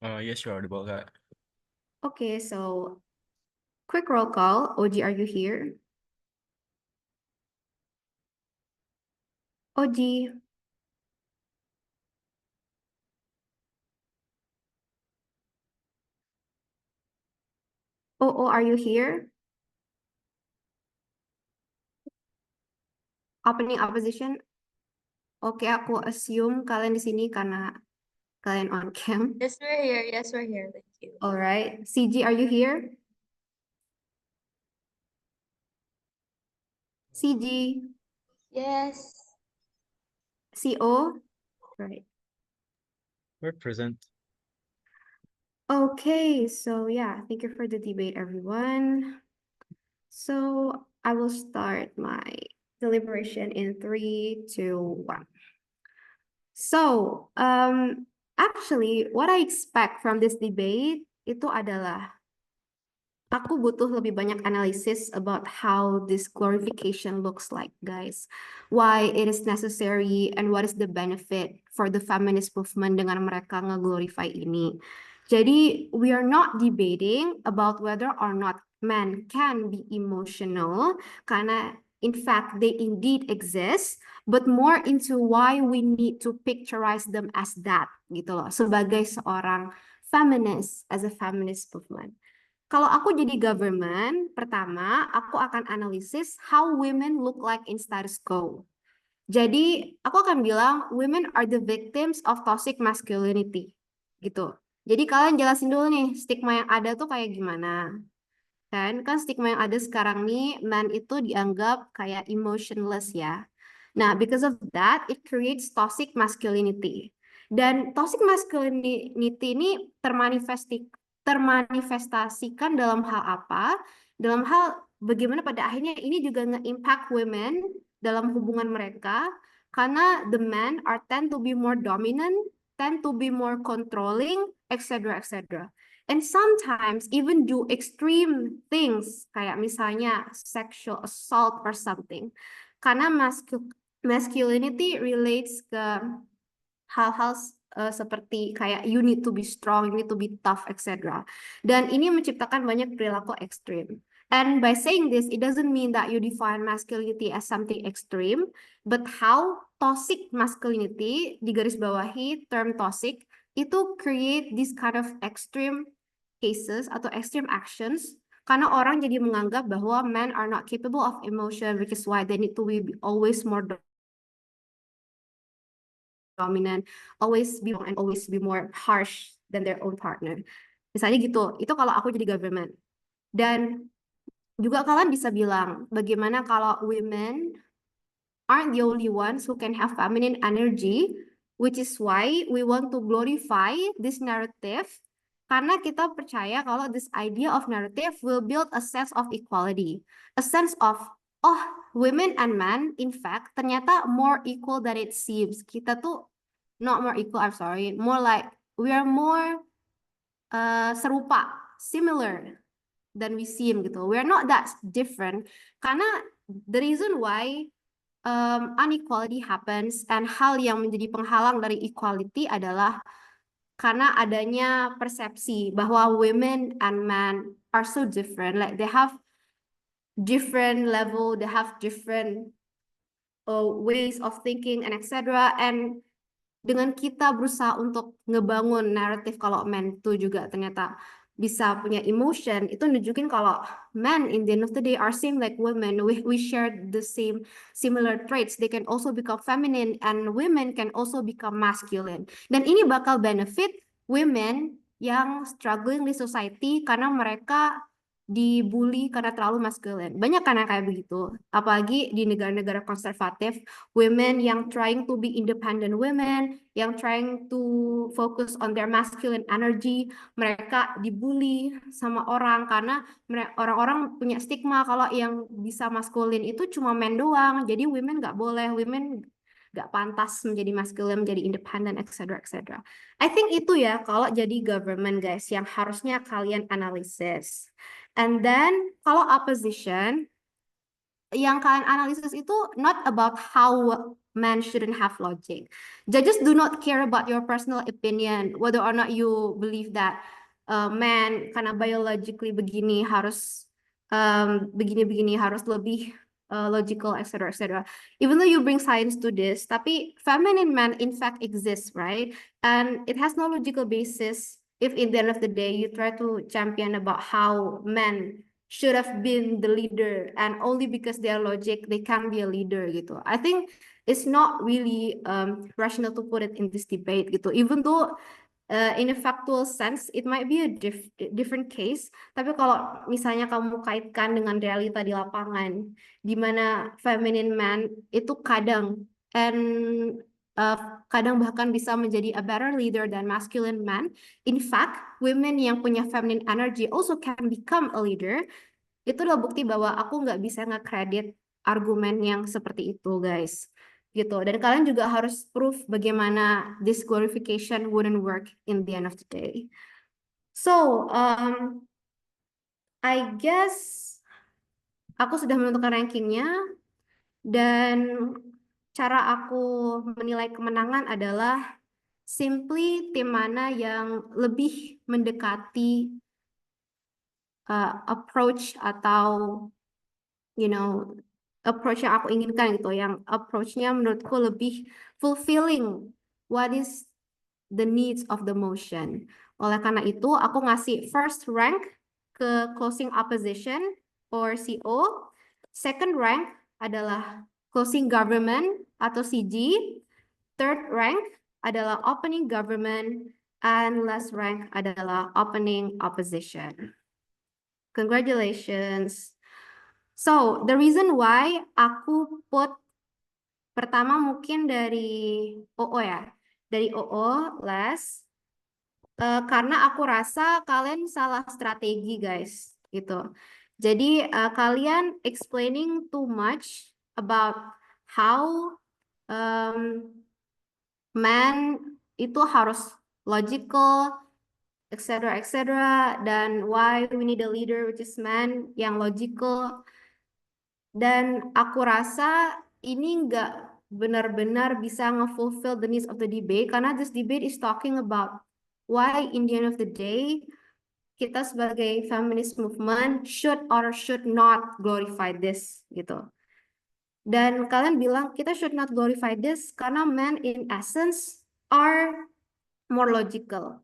K: Yes, you're audible, Kak.
A: Okay, so quick roll call. Oji, are you here? Oji. Oh, are you here? Opening opposition. Oke, aku assume kalian di sini karena kalian on cam.
I: Yes, we're here. Yes, we're here. Thank you.
A: All right. CG, are you here? CG.
I: Yes.
A: CO. Right.
B: We're present.
A: Okay, so yeah, thank you for the debate, everyone. So I will start my deliberation in 3, 2, 1. So, actually, what I expect from this debate itu adalah aku butuh lebih banyak analisis about how this glorification looks like, guys. Why it is necessary and what is the benefit for the feminist movement dengan mereka nge-glorify ini. Jadi, we are not debating about whether or not men can be emotional, karena in fact, they indeed exist, but more into why we need to picturize them as that, gitu loh, sebagai seorang feminist, as a feminist movement. Kalau aku jadi government, pertama aku akan analisis how women look like in status quo. Jadi aku akan bilang women are the victims of toxic masculinity, gitu. Jadi kalian jelasin dulu nih stigma yang ada tuh kayak gimana. Kan stigma yang ada sekarang nih, man itu dianggap kayak emotionless ya. Nah, because of that, it creates toxic masculinity. Dan toxic masculinity ini termanifestasikan dalam hal apa? Dalam hal bagaimana pada akhirnya ini juga nge-impact women dalam hubungan mereka, karena the men are tend to be more dominant, tend to be more controlling, etc. etc. And sometimes even do extreme things, kayak misalnya sexual assault or something. Karena masculinity relates ke hal-hal seperti kayak you need to be strong, you need to be tough, etc. Dan ini menciptakan banyak perilaku ekstrim. And by saying this, it doesn't mean that you define masculinity as something extreme, but how toxic masculinity, digarisbawahi term toxic, itu create this kind of extreme cases atau extreme actions karena orang jadi menganggap bahwa men are not capable of emotion, which is why they need to be always more dominant, always be more harsh than their own partner. Misalnya gitu, itu kalau aku jadi government. Dan juga kalian bisa bilang, bagaimana kalau women aren't the only ones who can have feminine energy, which is why we want to glorify this narrative, karena kita percaya kalau this idea of narrative will build a sense of equality, a sense of, oh, women and men, in fact, ternyata more equal than it seems. Kita tuh, not more equal, I'm sorry, more like, we are more serupa, similar than we seem gitu. We are not that different, karena the reason why inequality happens and hal yang menjadi penghalang dari equality adalah karena adanya persepsi bahwa women and men are so different, like they have different level, they have different ways of thinking and etc. And dengan kita berusaha untuk ngebangun naratif kalau men itu juga ternyata bisa punya emotion, itu nunjukin kalau men in the end of the day are same like women. We share the same similar traits. They can also become feminine and women can also become masculine. Dan ini bakal benefit women yang struggling di society karena mereka dibully karena terlalu masculine. Banyak kan yang kayak begitu. Apalagi di negara-negara konservatif, women yang trying to be independent women, yang trying to focus on their masculine energy, mereka dibully sama orang karena orang-orang punya stigma kalau yang bisa maskulin itu cuma men doang. Jadi women nggak boleh, women nggak pantas menjadi masculine, menjadi independent, etc. etc. I think itu ya kalau jadi government guys yang harusnya kalian analisis. And then kalau opposition, yang kalian analisis itu not about how men shouldn't have logic. Judges do not care about your personal opinion, whether or not you believe that man karena biologically begini harus begini-begini harus lebih logical, etc., etc. Even though you bring science to this, tapi feminine man in fact exists, right? And it has no logical basis if in the end of the day you try to champion about how men should have been the leader and only because they are logic they can be a leader gitu. I think it's not really rational to put it in this debate gitu. Even though in a factual sense it might be a different case, tapi kalau misalnya kamu kaitkan dengan realita di lapangan, di mana feminine man itu kadang kadang bahkan bisa menjadi a better leader than masculine man. In fact, women yang punya feminine energy also can become a leader. Itu adalah bukti bahwa aku nggak bisa nge-credit argumen yang seperti itu, guys. Gitu. Dan kalian juga harus proof bagaimana this glorification wouldn't work in the end of the day. So, I guess aku sudah menentukan rankingnya, dan cara aku menilai kemenangan adalah simply tim mana yang lebih mendekati approach atau approach yang aku inginkan gitu, yang approach-nya menurutku lebih fulfilling what is the needs of the motion. Oleh karena itu, aku ngasih first rank ke closing opposition or CO, second rank adalah closing government atau CG, third rank adalah opening government, and last rank adalah opening opposition. Congratulations. So, the reason why aku put pertama mungkin dari OO ya. Dari OO, less. Karena aku rasa kalian salah strategi, guys. Gitu. Jadi, kalian explaining too much about how man itu harus logical, etc., etc., dan why we need a leader which is man yang logical. Dan aku rasa ini nggak benar-benar bisa nge-fulfill the needs of the debate, karena this debate is talking about why in the end of the day kita sebagai feminist movement should or should not glorify this gitu. Dan kalian bilang kita should not glorify this karena men in essence are more logical.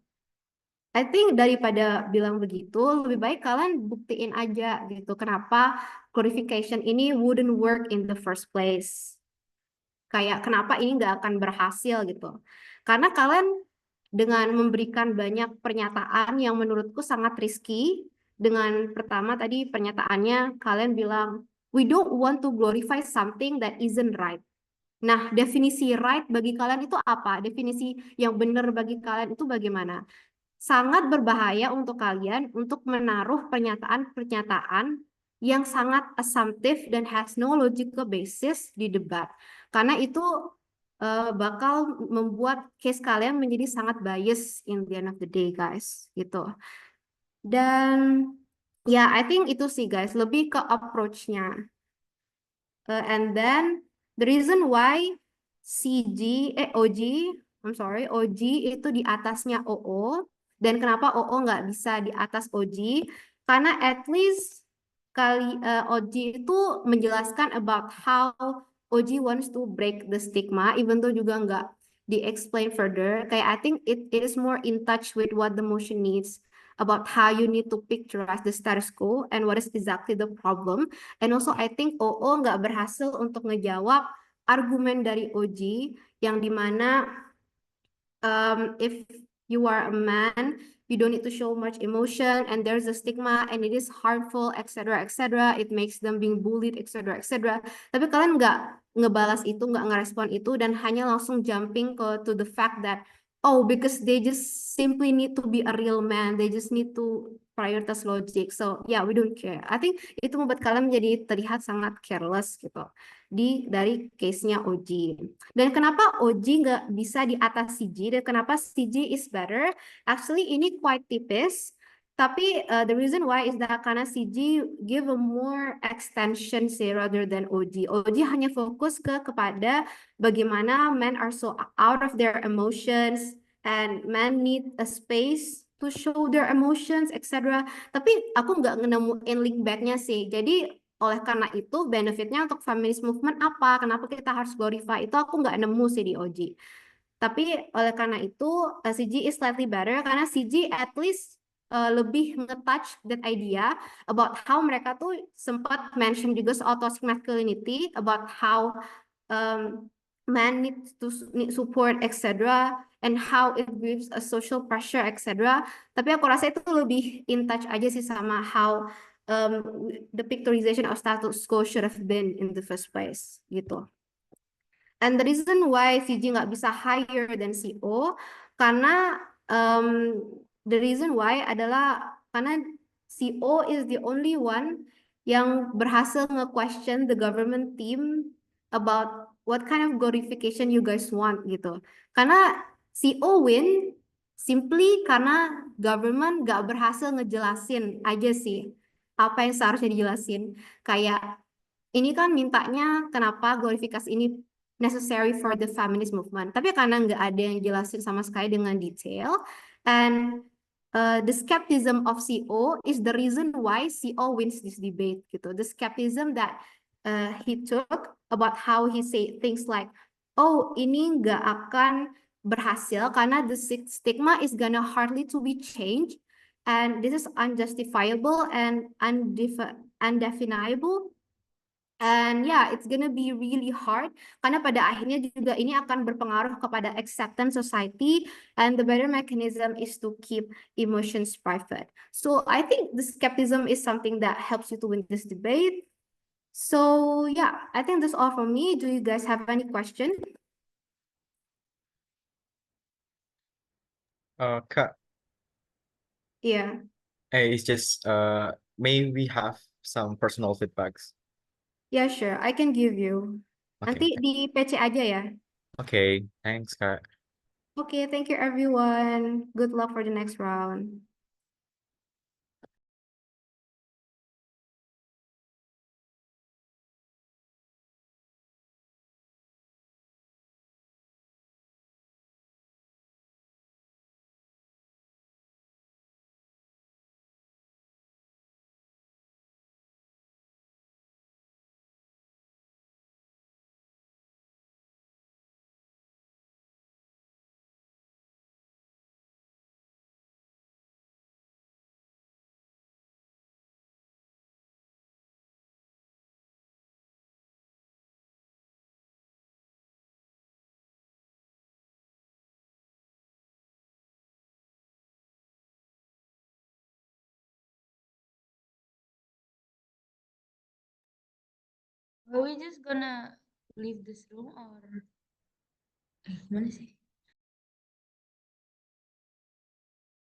A: I think daripada bilang begitu, lebih baik kalian buktiin aja gitu kenapa glorification ini wouldn't work in the first place. Kayak kenapa ini nggak akan berhasil gitu. Karena kalian dengan memberikan banyak pernyataan yang menurutku sangat risky. Dengan pertama tadi pernyataannya kalian bilang, we don't want to glorify something that isn't right. Nah, definisi right bagi kalian itu apa? Definisi yang benar bagi kalian itu bagaimana? Sangat berbahaya untuk kalian untuk menaruh pernyataan-pernyataan yang sangat assumptive dan has no logical basis di debat. Karena itu bakal membuat case kalian menjadi sangat bias in the end of the day, guys. Gitu. Dan ya, I think itu sih, guys. Lebih ke approach-nya. And then the reason why OG itu di atasnya OO, dan kenapa OO nggak bisa di atas OG? Karena at least OG itu menjelaskan about how OG wants to break the stigma, even though juga nggak di-explain further. Kayak I think it is more in touch with what the motion needs, about how you need to picturize the status quo and what is exactly the problem. And also I think OO nggak berhasil untuk ngejawab argumen dari OG yang dimana if you are a man, you don't need to show much emotion, and there's a stigma, and it is harmful, etc., etc. It makes them being bullied, etc., etc. Tapi kalian nggak ngebalas itu, nggak ngerespon itu, dan hanya langsung jumping to the fact that, oh, because they just simply need to be a real man, they just need to prioritize logic. So yeah, we don't care. I think itu membuat kalian menjadi terlihat sangat careless gitu dari case-nya OG. Dan kenapa OG nggak bisa di atas CG dan kenapa CG is better? Actually ini quite tipis. Tapi the reason why is that karena CG give a more extension sih rather than OG. OG hanya fokus kepada bagaimana men are so out of their emotions and men need a space to show their emotions, etc. Tapi aku nggak nemuin link backnya sih. Jadi oleh karena itu benefitnya untuk feminist movement apa? Kenapa kita harus glorify itu? Aku nggak nemu sih di OG. Tapi oleh karena itu CG is slightly better karena CG at least lebih nge-touch that idea about how mereka tuh sempat mention juga soal toxic masculinity, about how men need support, etc. and how it gives a social pressure, etc. Tapi aku rasa itu lebih in touch aja sih sama how the picturization of status quo should have been in the first place gitu. And the reason why CG nggak bisa higher than CO karena the reason why adalah karena CO is the only one yang berhasil nge-question the government team about what kind of glorification you guys want gitu. Karena CO win simply karena government nggak berhasil ngejelasin aja sih apa yang seharusnya dijelasin. Kayak ini kan mintanya kenapa glorifikasi ini necessary for the feminist movement. Tapi karena nggak ada yang jelasin sama sekali dengan detail, and the skepticism of CO is the reason why CO wins this debate gitu. The skepticism that he took about how he say things like, oh ini nggak akan berhasil karena the stigma is gonna hardly to be changed, and this is unjustifiable and undefinable. And yeah, it's gonna be really hard karena pada akhirnya juga ini akan berpengaruh kepada acceptance society, and the better mechanism is to keep emotions private. So I think the skepticism is something that helps you to win this debate. So yeah, I think that's all from me. Do you guys have any question?
K: Kak,
A: Yeah,
K: it's just may we have some personal feedbacks?
A: yeah, sure. I can give you.
K: Okay.
A: Nanti di PC aja ya.
K: Okay, thanks, Kak.
A: Okay, thank you everyone. Good luck for the next round.
J: Are we just gonna leave this room or gimana sih?